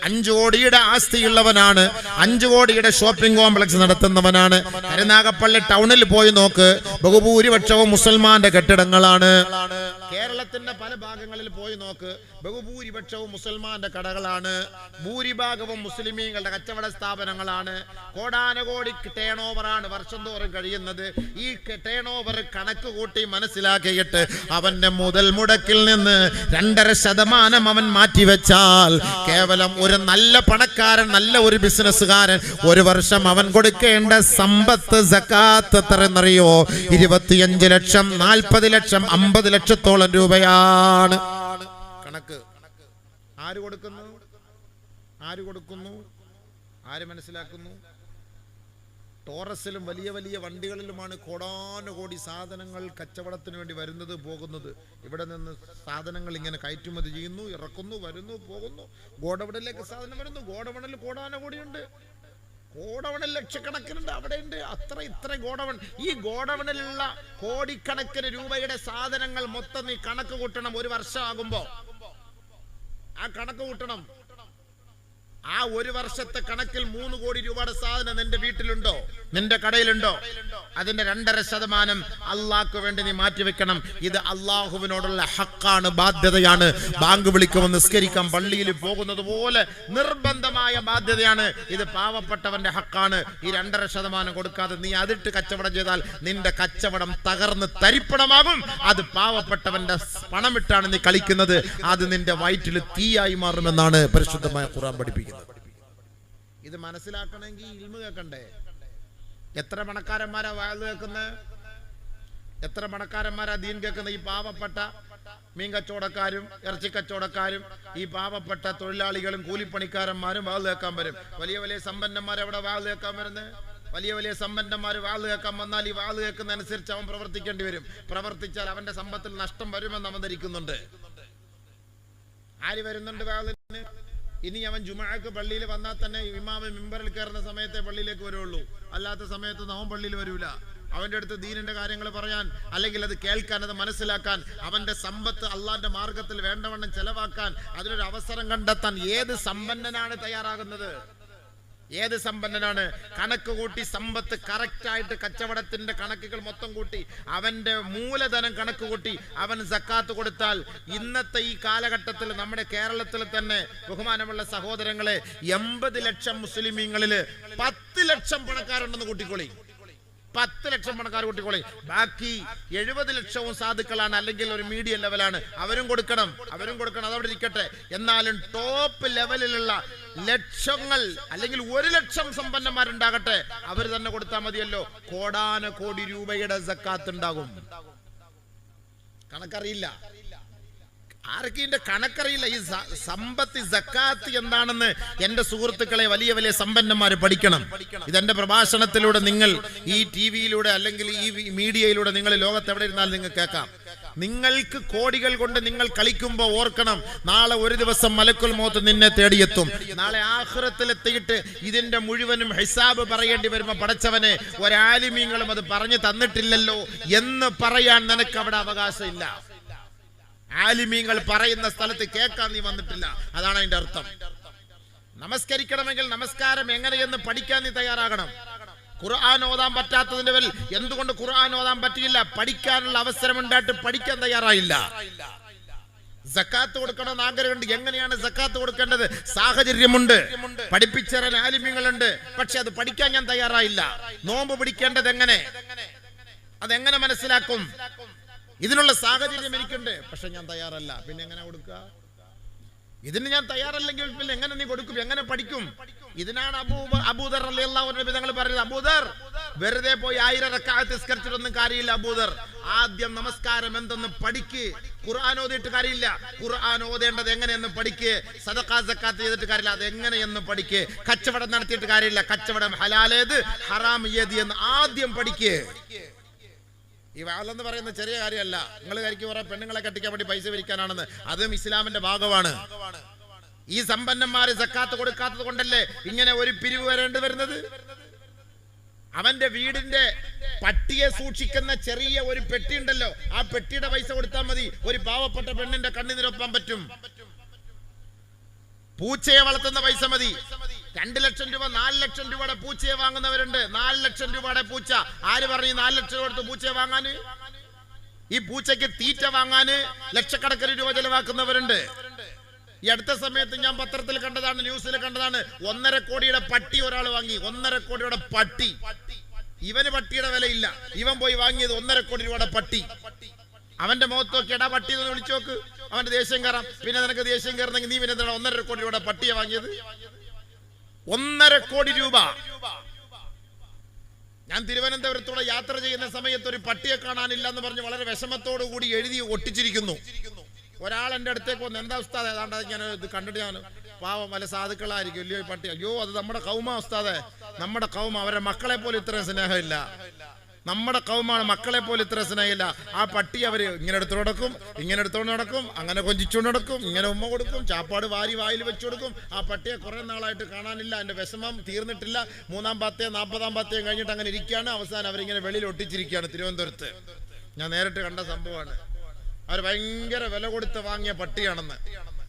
5 കോടിയുടെ ആസ്തിയുള്ളവനാണ്, 5 കോടിയുടെ ഷോപ്പിംഗ് കോംപ്ലക്സ് നടത്തുന്നവനാണ്. കരുനാഗപ്പള്ളി ടൗണിൽ പോയി നോക്ക്, ബഹുഭൂരിപക്ഷവും മുസൽമാന്റെ കെട്ടിടങ്ങളാണ്. കേരള കേരളത്തിന്റെ പല ഭാഗങ്ങളിൽ പോയി നോക്ക്, ബഹുഭൂരിപക്ഷവും മുസൽമാന്റെ കടകളാണ്, ഭൂരിഭാഗവും മുസ്ലിമീങ്ങളുടെ കച്ചവട സ്ഥാപനങ്ങളാണ്. കോടാനുകോടി ടേൺ ഓവറാണ് വർഷം തോറും കഴിയുന്നത്. ഈ ടേൺ ഓവർ കണക്ക് കൂട്ടി മനസ്സിലാക്കിയിട്ട് അവന്റെ മുതൽ മുടക്കിൽ നിന്ന് 2.5% അവൻ മാറ്റിവെച്ചാൽ കേവലം ഒരു നല്ല പണക്കാരൻ, നല്ല ഒരു ബിസിനസ്സുകാരൻ ഒരു വർഷം അവൻ കൊടുക്കേണ്ട സമ്പത്ത് സക്കാത്ത് എത്രയെന്നറിയോ? 25 ലക്ഷം, 40 ലക്ഷം, 50 ലക്ഷത്തോളം രൂപയാണ് കണക്ക്. ആര് കൊടുക്കുന്നു? ആര് മനസ്സിലാക്കുന്നു? ടോറസിലും വലിയ വലിയ വണ്ടികളിലുമാണ് കോടാനുകോടി സാധനങ്ങൾ കച്ചവടത്തിന് വേണ്ടി വരുന്നത്, പോകുന്നത്. ഇവിടെ നിന്ന് സാധനങ്ങൾ ഇങ്ങനെ കയറ്റുമതി ചെയ്യുന്നു, ഇറക്കുന്നു, വരുന്നു, പോകുന്നു. ഗോഡൌണിലേക്ക് സാധനം വരുന്നു. ഗോഡൌണിൽ കോടാനുകോടിയുണ്ട്, ഗോഡൌണിൽ ലക്ഷക്കണക്കിനുണ്ട്, അവിടെയുണ്ട് അത്ര ഇത്ര ഗോഡൌൺ. ഈ ഗോഡൌണിലുള്ള കോടിക്കണക്കിന് രൂപയുടെ സാധനങ്ങൾ മൊത്തം നീ കണക്ക് കൂട്ടണം. ഒരു വർഷം ആകുമ്പോ ആ കണക്ക് കൂട്ടണം. ആ ഒരു വർഷത്തെ കണക്കിൽ 3 കോടി രൂപയുടെ സാധനം നിന്റെ വീട്ടിലുണ്ടോ, നിന്റെ കടയിലുണ്ടോ? അതിന്റെ 2.5% അള്ളാഹ്ക്ക് വേണ്ടി നീ മാറ്റിവെക്കണം. ഇത് അള്ളാഹുവിനോടുള്ള ഹക്കാണ്, ബാധ്യതയാണ്. ബാങ്ക് വിളിക്കുമ്പോൾ നിസ്കരിക്കാൻ പള്ളിയിൽ പോകുന്നത് പോലെ നിർബന്ധമായ ബാധ്യതയാണ്. ഇത് പാവപ്പെട്ടവന്റെ ഹക്കാണ്. ഈ 2.5% കൊടുക്കാതെ നീ അതിട്ട് കച്ചവടം ചെയ്താൽ നിന്റെ കച്ചവടം തകർന്ന് തരിപ്പണമാകും. അത് പാവപ്പെട്ടവന്റെ പണമിട്ടാണ് നീ കളിക്കുന്നത്. അത് നിന്റെ വയറ്റിൽ തീയായി മാറുമെന്നാണ് പരിശുദ്ധമായ ഖുർആൻ പഠിപ്പിക്കുന്നത്. ഇത് മനസ്സിലാക്കണമെങ്കിൽ ഇൽമു കേൾക്കണ്ടേ? എത്ര പണക്കാരന്മാരാ വാഴ് കേൾക്കുന്നത്? എത്ര പണക്കാരന്മാരാ ദീൻ കേൾക്കുന്നത്? ഈ പാവപ്പെട്ട മീൻ കച്ചവടക്കാരും ഇറച്ചി കച്ചവടക്കാരും ഈ പാവപ്പെട്ട തൊഴിലാളികളും കൂലിപ്പണിക്കാരന്മാരും വാഴ് കേൾക്കാൻ വരും. വലിയ വലിയ സമ്പന്നന്മാർ എവിടെ വാഴ് കേൾക്കാൻ വരുന്നത്? വലിയ വലിയ സമ്പന്നന്മാർ വാഴ് കേൾക്കാൻ വന്നാൽ ഈ വാഴ് കേൾക്കുന്നതനുസരിച്ച് അവൻ പ്രവർത്തിക്കേണ്ടി വരും. പ്രവർത്തിച്ചാൽ അവന്റെ സമ്പത്തിൽ നഷ്ടം വരുമെന്ന് അവൻ ധരിക്കുന്നുണ്ട്. ആര് വരുന്നുണ്ട് വാഴിന്? ഇനി അവൻ ജുമുഅക്ക് പള്ളിയിൽ വന്നാൽ തന്നെ ഇമാമ് മിമ്പറിൽ കയറുന്ന സമയത്തെ പള്ളിയിലേക്ക് വരുള്ളൂ, അല്ലാത്ത സമയത്ത് അവൻ പള്ളിയിൽ വരൂല. അവന്റെ അടുത്ത് ദീനിന്റെ കാര്യങ്ങൾ പറയാൻ, അല്ലെങ്കിൽ അത് കേൾക്കാൻ, അത് മനസ്സിലാക്കാൻ, അവന്റെ സമ്പത്ത് അള്ളാന്റെ മാർഗത്തിൽ വേണ്ടവണ്ണം ചെലവാക്കാൻ അതിനൊരു അവസരം കണ്ടെത്താൻ ഏത് സമ്പന്നനാണ് തയ്യാറാകുന്നത്? ഏത് സമ്പന്നനാണ്? കണക്ക് കൂട്ടി സമ്പത്ത് കറക്റ്റായിട്ട് കച്ചവടത്തിന്റെ കണക്കുകൾ മൊത്തം കൂട്ടി അവന്റെ മൂലധനം കണക്ക് കൂട്ടി അവൻ സക്കാത്ത് കൊടുത്താൽ ഇന്നത്തെ ഈ കാലഘട്ടത്തിൽ നമ്മുടെ കേരളത്തിൽ തന്നെ ബഹുമാനമുള്ള സഹോദരങ്ങളെ 80 ലക്ഷം മുസ്ലിമീങ്ങളിൽ 10 ലക്ഷം പണക്കാരുണ്ടെന്ന് കൂട്ടിക്കൊള്ളി. 10 ലക്ഷം പണക്കാർ കൂട്ടിക്കൊള്ളി. ബാക്കി 70 ലക്ഷവും സാധുക്കളാണ്, അല്ലെങ്കിൽ ഒരു മീഡിയം ലെവലാണ്. അവരും കൊടുക്കണം. അതവിടെ ഇരിക്കട്ടെ. എന്നാലും ടോപ്പ് ലെവലിലുള്ള ലക്ഷങ്ങൾ അല്ലെങ്കിൽ 1 ലക്ഷം സമ്പന്നന്മാരുണ്ടാകട്ടെ, അവർ തന്നെ കൊടുത്താൽ മതിയല്ലോ. കോടാനുകോടി രൂപയുടെ സക്കാത്ത് ഉണ്ടാകും. കണക്കറിയില്ല ആർക്കും, കണക്കറിയില്ല. ഈ സമ്പത്ത് സക്കാത്ത് എന്താണെന്ന് എന്റെ സുഹൃത്തുക്കളെ വലിയ വലിയ സമ്പന്നന്മാർ പഠിക്കണം. ഇതെന്റെ പ്രഭാഷണത്തിലൂടെ നിങ്ങൾ ഈ ടിവിയിലൂടെ അല്ലെങ്കിൽ ഈ മീഡിയയിലൂടെ നിങ്ങൾ ലോകത്ത് എവിടെ ഇരുന്നാലും നിങ്ങൾ കേൾക്കാം. നിങ്ങൾക്ക് കോടികൾ കൊണ്ട് നിങ്ങൾ കളിക്കുമ്പോൾ ഓർക്കണം, നാളെ ഒരു ദിവസം മലക്കുൽ മൗത്ത് നിന്നെ തേടിയെത്തും. നാളെ ആഖിറത്തിലെത്തിയിട്ട് ഇതിന്റെ മുഴുവനും ഹിസാബ് പറയേണ്ടി വരുമ്പോൾ പടച്ചവനെ ഒരാലിമീങ്ങളും അത് പറഞ്ഞു തന്നിട്ടില്ലല്ലോ എന്ന് പറയാൻ നിനക്ക് അവിടെ അവകാശമില്ല. ആലിമീങ്ങൾ പറയുന്ന സ്ഥലത്ത് കേൾക്കാൻ നീ വന്നിട്ടില്ല, അതാണ് അതിന്റെ അർത്ഥം. നമസ്കരിക്കണമെങ്കിൽ നമസ്കാരം എങ്ങനെയെന്ന് പഠിക്കാൻ നീ തയ്യാറാകണം. ഖുർആൻ ഓതാൻ പറ്റാത്തതിന്റെ പേരിൽ എന്തുകൊണ്ട് ഖുർആൻ ഓതാൻ പറ്റിയില്ല? പഠിക്കാനുള്ള അവസരം ഉണ്ടായിട്ട് പഠിക്കാൻ തയ്യാറായില്ല. സക്കാത്ത് കൊടുക്കണമെന്ന് ആഗ്രഹമുണ്ട്. എങ്ങനെയാണ് സക്കാത്ത് കൊടുക്കേണ്ടത്? സാഹചര്യമുണ്ട്, പഠിപ്പിച്ചറിയാൻ ആലിമീങ്ങളുണ്ട്, പക്ഷെ അത് പഠിക്കാൻ ഞാൻ തയ്യാറായില്ല. നോമ്പ് പിടിക്കേണ്ടത് എങ്ങനെ, അതെങ്ങനെ മനസ്സിലാക്കും? ഇതിനുള്ള സാഹചര്യം എനിക്കുണ്ട്, പക്ഷെ ഞാൻ തയ്യാറല്ല. പിന്നെ എങ്ങനെ കൊടുക്കുക? ഇതിന് ഞാൻ തയ്യാറല്ലെങ്കിൽ പിന്നെ എങ്ങനെ നീ കൊടുക്കും? എങ്ങനെ പഠിക്കും? ഇതിനാണ് അബൂദർ റളിയല്ലാഹു അൻഹു തങ്ങൾ പറയുന്നത്, അബൂദർ വെറുതെ പോയി 1000 റക്അത്ത് നിസ്കരിച്ചിട്ടൊന്നും കാര്യമില്ല. അബൂദർ ആദ്യം നമസ്കാരം എന്തെന്ന് പഠിക്ക്. ഖുർആൻ ഓതിയിട്ട് കാര്യമില്ല, ഖുർആൻ ഓതേണ്ടത് എങ്ങനെയെന്ന് പഠിക്ക്. സദഖ സക്കാത്ത് ചെയ്തിട്ട് കാര്യമില്ല, അത് എങ്ങനെയെന്ന് പഠിക്ക്. കച്ചവടം നടത്തിയിട്ട് കാര്യമില്ല, കച്ചവടം ഹലാലേത് ഹറാം ഏത് എന്ന് ആദ്യം പഠിക്ക്. ഈ വാളെന്ന് പറയുന്ന ചെറിയ കാര്യമല്ല. നിങ്ങൾ കരിക്ക് കുറെ പെണ്ണുങ്ങളെ കെട്ടിക്കാൻ വേണ്ടി പൈസ പിരിക്കാനാണെന്ന്, അതും ഇസ്ലാമിന്റെ ഭാഗമാണ്. ഈ സമ്പന്നന്മാര് സക്കാത്ത് കൊടുക്കാത്തത് കൊണ്ടല്ലേ ഇങ്ങനെ ഒരു പിരിവ് വരേണ്ടി വരുന്നത്? അവന്റെ വീടിന്റെ പട്ടിയെ സൂക്ഷിക്കുന്ന ചെറിയ ഒരു പെട്ടി ഉണ്ടല്ലോ, ആ പെട്ടിയുടെ പൈസ കൊടുത്താൽ മതി, ഒരു പാവപ്പെട്ട പെണ്ണിന്റെ കണ്ണിനിരൊപ്പാൻ പറ്റും. പൂച്ചയെ വളർത്തുന്ന പൈസ മതി. 2 ലക്ഷം രൂപ 4 ലക്ഷം രൂപയുടെ പൂച്ചയെ വാങ്ങുന്നവരുണ്ട്. 4 ലക്ഷം രൂപയുടെ പൂച്ച. ആര് പറഞ്ഞു 4 ലക്ഷം കൊടുത്ത് പൂച്ചയെ വാങ്ങാന്? ഈ പൂച്ചയ്ക്ക് തീറ്റ വാങ്ങാന് ലക്ഷക്കണക്കിന് രൂപ ചെലവാക്കുന്നവരുണ്ട്. ഈ അടുത്ത സമയത്ത് ഞാൻ പത്രത്തിൽ കണ്ടതാണ്, ന്യൂസിൽ കണ്ടതാണ്, 1.5 കോടിയുടെ പട്ടി ഒരാൾ വാങ്ങി. 1.5 കോടിയുടെ പട്ടി. ഇവന് പട്ടിയുടെ വിലയില്ല, ഇവൻ പോയി വാങ്ങിയത് 1.5 കോടി രൂപയുടെ പട്ടി. അവന്റെ മുഖത്ത് നോക്കി എടാ പട്ടി എന്ന് വിളിച്ചു നോക്ക്, അവന്റെ ദേഷ്യം കയറാം. പിന്നെ നിനക്ക് ദേഷ്യം കയറുന്നെങ്കിൽ നീ പിന്നെ 1.5 കോടി രൂപയുടെ പട്ടിയെ വാങ്ങിയത്. 1.5 കോടി രൂപ. ഞാൻ തിരുവനന്തപുരത്തൂടെ യാത്ര ചെയ്യുന്ന സമയത്ത് ഒരു പട്ടിയെ കാണാനില്ല എന്ന് പറഞ്ഞ് വളരെ വിഷമത്തോടു കൂടി എഴുതി ഒട്ടിച്ചിരിക്കുന്നു. ഒരാൾ എൻ്റെ അടുത്തേക്ക് വന്ന്, എന്താ ഉസ്താദ് ഏതാണ്ട് ഞാൻ ഇത് കണ്ടിട്ട്, ഞാൻ പാവം വല്ല സാധുക്കളായിരിക്കും ഇല്ലയോ ഈ പട്ടി. അയ്യോ അത് നമ്മുടെ കൗമ ഉസ്താദെ, നമ്മുടെ കൗമ. അവരെ മക്കളെ പോലെ ഇത്രയും സ്നേഹമില്ല. നമ്മുടെ കൗമാണ്, മക്കളെ പോലെ ഇത്ര സ്നേഹമില്ല. ആ പട്ടി അവര് ഇങ്ങനെ എടുത്തോണ്ട് നടക്കും, ഇങ്ങനെ എടുത്തോണ്ട് നടക്കും, അങ്ങനെ കൊഞ്ചിച്ചോണ്ട് നടക്കും, ഇങ്ങനെ ഉമ്മ കൊടുക്കും, ചാപ്പാട് വാരി വായിൽ വെച്ചു കൊടുക്കും. ആ പട്ടിയെ കുറെ നാളായിട്ട് കാണാനില്ല. എൻ്റെ വിഷമം തീർന്നിട്ടില്ല. 3-ാം പത്തേയും 40-ാം പത്തേയും കഴിഞ്ഞിട്ട് അങ്ങനെ ഇരിക്കുകയാണ്. അവസാനം അവരിങ്ങനെ വെളിയിൽ ഒട്ടിച്ചിരിക്കുകയാണ് തിരുവനന്തപുരത്ത്. ഞാൻ നേരിട്ട് കണ്ട സംഭവമാണ്. അവർ ഭയങ്കര വില കൊടുത്ത് വാങ്ങിയ പട്ടിയാണെന്ന്.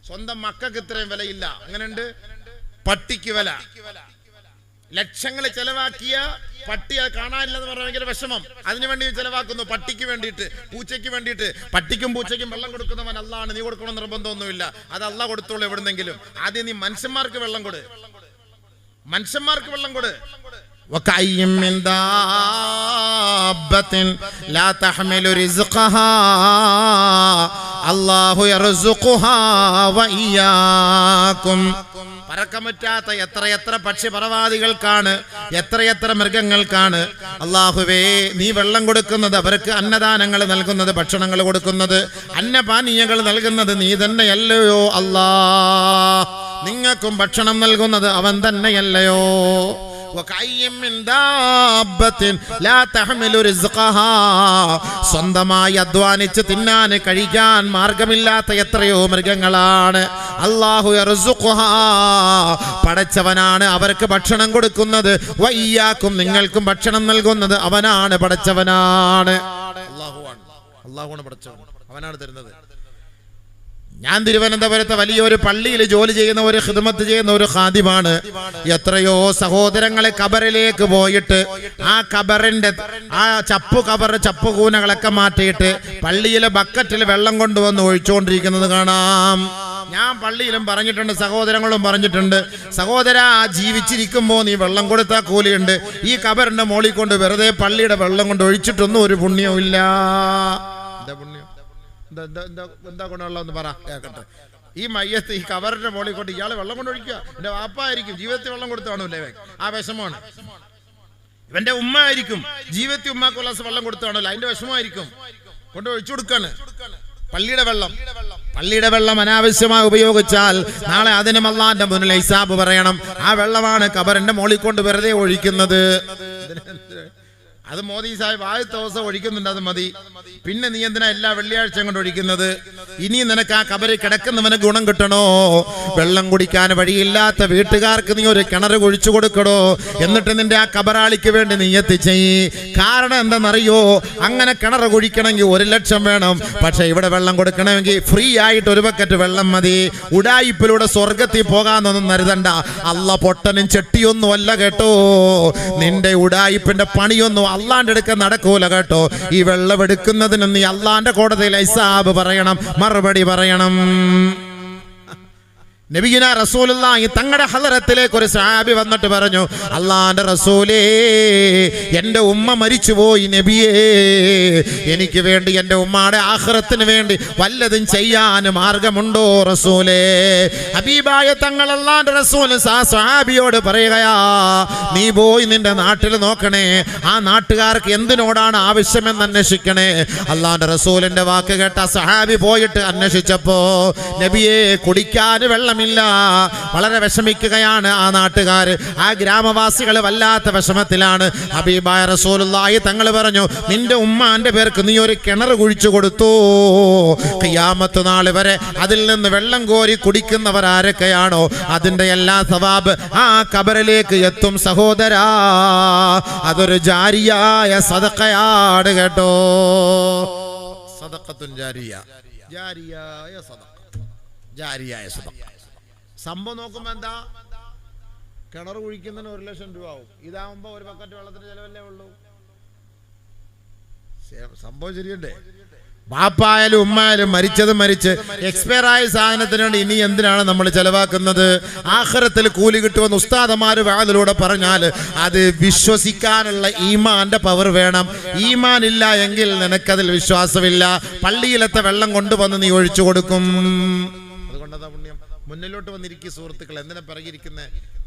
സ്വന്തം മക്കൾക്ക് ഇത്രയും വിലയില്ല. അങ്ങനെയുണ്ട് പട്ടിക്ക് വില. ലക്ഷങ്ങൾ ചെലവാക്കിയ പട്ടിയെ കാണാനില്ലെന്ന് പറഞ്ഞാൽ ഭയങ്കര വിഷമം. അതിനുവേണ്ടി ചെലവാക്കുന്നു, പട്ടിക്ക് വേണ്ടിയിട്ട്, പൂച്ചയ്ക്ക് വേണ്ടിയിട്ട്. പട്ടിക്കും പൂച്ചയ്ക്കും വെള്ളം കൊടുക്കുന്നവൻ അള്ളാണ്. നീ കൊടുക്കണം നിർബന്ധമൊന്നുമില്ല, അത് അള്ളാഹ് കൊടുത്തോളൂ എവിടുന്നെങ്കിലും. ആദ്യം നീ മനുഷ്യന്മാർക്ക് വെള്ളം കൊടു, മനുഷ്യന്മാർക്ക് വെള്ളം കൊടു. وكأي من دابة لا تحمل رزقها الله يرزقها وإياكم. പറക്കമറ്റാത്ത എത്രയെത്ര പക്ഷി പറവാദികൾക്കാണ്, എത്രയെത്ര മൃഗങ്ങൾക്കാണ് അല്ലാഹുവേ നീ വെള്ളം കൊടുക്കുന്നത്, അവർക്ക് അന്നദാനങ്ങൾ നൽകുന്നത്, ഭക്ഷണങ്ങൾ കൊടുക്കുന്നത്, അന്നപാനീയങ്ങൾ നൽകുന്നത് നീ തന്നെയല്ലയോ അല്ലാ. നിങ്ങൾക്കും ഭക്ഷണം നൽകുന്നത് അവൻ തന്നെയല്ലയോ. സ്വന്തമായി അധ്വാനിച്ച് തിന്നാൻ കഴിക്കാൻ മാർഗമില്ലാത്ത എത്രയോ മൃഗങ്ങളാണ്. അല്ലാഹു യർസുഖുഹാ, പടച്ചവനാണ് അവർക്ക് ഭക്ഷണം കൊടുക്കുന്നത്. വയ്യാക്കും, നിങ്ങൾക്കും ഭക്ഷണം നൽകുന്നത് അവനാണ്, പടച്ചവനാണ്. അല്ലാഹുവാണ് പടച്ചവൻ, അവനാണ് തരുന്നത്. ഞാൻ തിരുവനന്തപുരത്ത് വലിയൊരു പള്ളിയിൽ ജോലി ചെയ്യുന്ന ഒരു ഖിദ്മത്ത് ചെയ്യുന്ന ഒരു ഖാദിമാണ്. എത്രയോ സഹോദരങ്ങളെ ഖബറിലേക്ക് പോയിട്ട് ആ ഖബറിന്റെ ആ ചപ്പുകൂനകളൊക്കെ മാറ്റിയിട്ട് പള്ളിയിലെ ബക്കറ്റിൽ വെള്ളം കൊണ്ടുവന്ന് ഒഴിച്ചുകൊണ്ടിരിക്കുന്നത് കാണാം. ഞാൻ പള്ളിയിലും പറഞ്ഞിട്ടുണ്ട്, സഹോദരങ്ങളും പറഞ്ഞിട്ടുണ്ട്, സഹോദരാ ജീവിച്ചിരിക്കുമ്പോൾ നീ വെള്ളം കൊടുത്താൽ കൂലിയുണ്ട്. ഈ ഖബറിന്റെ മോളിൽ കൊണ്ട് വെറുതെ പള്ളിയുടെ വെള്ളം കൊണ്ട് ഒഴിച്ചിട്ടൊന്നും ഒരു പുണ്യവും ഇല്ല. എന്താ പുണ്യം? എന്താ ഗുണമുള്ളതെന്ന് പറ കേൾക്കട്ടെ. ഈ മയ്യത്ത് ഈ കവറിന്റെ മോളിൽ കൊണ്ട് ഇയാള് വെള്ളം കൊണ്ട് ഒഴിക്കുക. എന്റെ വാപ്പായിരിക്കും ജീവിതത്തിൽ വെള്ളം കൊടുത്തു കാണൂല്ലേ, ആ വിഷമമാണ്. ഇവന്റെ ഉമ്മ ആയിരിക്കും ജീവിതത്തിൽ ഉമ്മാക്ക് വെള്ളം കൊടുത്തു കാണൂല, അതിന്റെ വിഷമമായിരിക്കും. കൊണ്ട് ഒഴിച്ചു കൊടുക്കാണ് പള്ളിയുടെ വെള്ളം അനാവശ്യമായി ഉപയോഗിച്ചാൽ നാളെ അതിനും അല്ലാഹുവിന്റെ മുന്നിൽ ഹിസാബ് പറയണം. ആ വെള്ളമാണ് കബറിന്റെ മോളിൽ കൊണ്ട് വെറുതെ ഒഴിക്കുന്നത്. അത് മോദി സാഹിബ് ആദ്യത്തെ ദിവസം ഒഴിക്കുന്നുണ്ട്, അത് മതി. പിന്നെ നീ എന്തിനാ എല്ലാ വെള്ളിയാഴ്ചയും കൊണ്ട് ഒഴിക്കുന്നത്? ഇനി നിനക്ക് ആ കബറിൽ കിടക്കുന്നവന് ഗുണം കിട്ടണോ? വെള്ളം കുടിക്കാൻ വഴിയില്ലാത്ത വീട്ടുകാർക്ക് നീ ഒരു കിണർ കുഴിച്ചു കൊടുക്കണോ? എന്നിട്ട് നിന്റെ ആ കബറാളിക്ക് വേണ്ടി നീ എത്തിച്ചെയ്യ്. കാരണം എന്താണെന്നറിയോ? അങ്ങനെ കിണർ കുഴിക്കണമെങ്കിൽ 1 ലക്ഷം വേണം. പക്ഷെ ഇവിടെ വെള്ളം കൊടുക്കണമെങ്കിൽ ഫ്രീ ആയിട്ട് 1 ബക്കറ്റ് വെള്ളം മതി. ഉഡായിപ്പിലൂടെ സ്വർഗത്തിൽ പോകാന്നൊന്നും കരുതണ്ട. അല്ല പൊട്ടനും ചെട്ടിയൊന്നും അല്ല കേട്ടോ. നിന്റെ ഉഡായിപ്പിന്റെ പണിയൊന്നും അള്ളാന്റെ അടുക്ക നടക്കൂല കേട്ടോ. ഈ വെള്ളം എടുക്കുന്നതിന് നീ അള്ളാന്റെ കോടതിയിൽ ഹിസാബ് പറയണം, മറുപടി പറയണം. നബിയുനാ റസൂലുള്ളാഹി തങ്ങളുടെ ഹളറത്തിലേക്ക് ഒരു സഹാബി വന്നിട്ട് പറഞ്ഞു, അള്ളാന്റെ റസൂലേ, എൻ്റെ ഉമ്മ മരിച്ചുപോയി നബിയേ, എനിക്ക് വേണ്ടി എൻ്റെ ഉമ്മയുടെ ആഖിറത്തിന് വേണ്ടി വല്ലതും ചെയ്യാൻ മാർഗമുണ്ടോ റസൂലേ? ഹബീബായ തങ്ങൾ അള്ളാന്റെ റസൂൽ സഹാബിയോട് പറയുകയാ, നീ പോയി നിന്റെ നാട്ടിൽ നോക്കണേ, ആ നാട്ടുകാർക്ക് എന്തിനോടാണ് ആവശ്യമെന്ന് അന്വേഷിക്കണേ. അള്ളാന്റെ റസൂലിന്റെ വാക്ക് കേട്ട സഹാബി പോയിട്ട് അന്വേഷിച്ചപ്പോ നബിയെ കുടിക്കാൻ വെള്ളം ഇല്ല. വളരെ വിഷമിക്കുകയാണ് ആ നാട്ടുകാർ, ആ ഗ്രാമവാസികൾ വല്ലാത്ത വിഷമത്തിലാണ്. ഹബീബായ റസൂലുള്ളാഹി തങ്ങൾ പറഞ്ഞു, നിന്റെ ഉമ്മാന്റെ പേർക്ക് നീ ഒരു കിണർ കുഴിച്ചു കൊടുത്തു. ഖിയാമത്ത് നാൾ വരെ അതിൽ നിന്ന് വെള്ളം കോരി കുടിക്കുന്നവർ ആരൊക്കെയാണോ അതിന്റെ എല്ലാ സവാബ് ആ ഖബറിലേക്ക് എത്തും സഹോദരാ. അതൊരു ജാരിയായ സദഖയാണ് കേട്ടോ. സദഖത്തുൻ ജാരിയ, ജാരിയായ സദഖ. സംഭവം നോക്കുമ്പോ എന്താ, കിണർ കുഴിക്കുന്നതിന് 1 ലക്ഷം രൂപ ആവും. ഇതാവുമ്പോ 1 ബക്കറ്റ് വെള്ളത്തിന് ചെലവല്ലേ ഉള്ളൂ. സംഭവം ശരിയല്ലേ? ബാപ്പായാലും ഉമ്മായാലും മരിച്ച് എക്സ്പയർ ആയ സാധനത്തിനുവേണ്ടി ഇനി എന്തിനാണ് നമ്മൾ ചെലവാക്കുന്നത്? ആഖിറത്തിൽ കൂലി കിട്ടുമെന്ന് ഉസ്താദമാര് വാതിലൂടെ പറഞ്ഞാൽ അത് വിശ്വസിക്കാനുള്ള ഈമാന്റെ പവർ വേണം. ഈമാൻ ഇല്ല എങ്കിൽ നിനക്കതിൽ വിശ്വാസമില്ല. പള്ളിയിലത്തെ വെള്ളം കൊണ്ടുവന്ന് നീ ഒഴിച്ചു കൊടുക്കും. അതുകൊണ്ടതാ പുണ്യം. മുന്നിലോട്ട് വന്നിരിക്കും സുഹൃത്തുക്കൾ. എന്തിനാ പറഞ്ഞിരിക്കുന്നത്?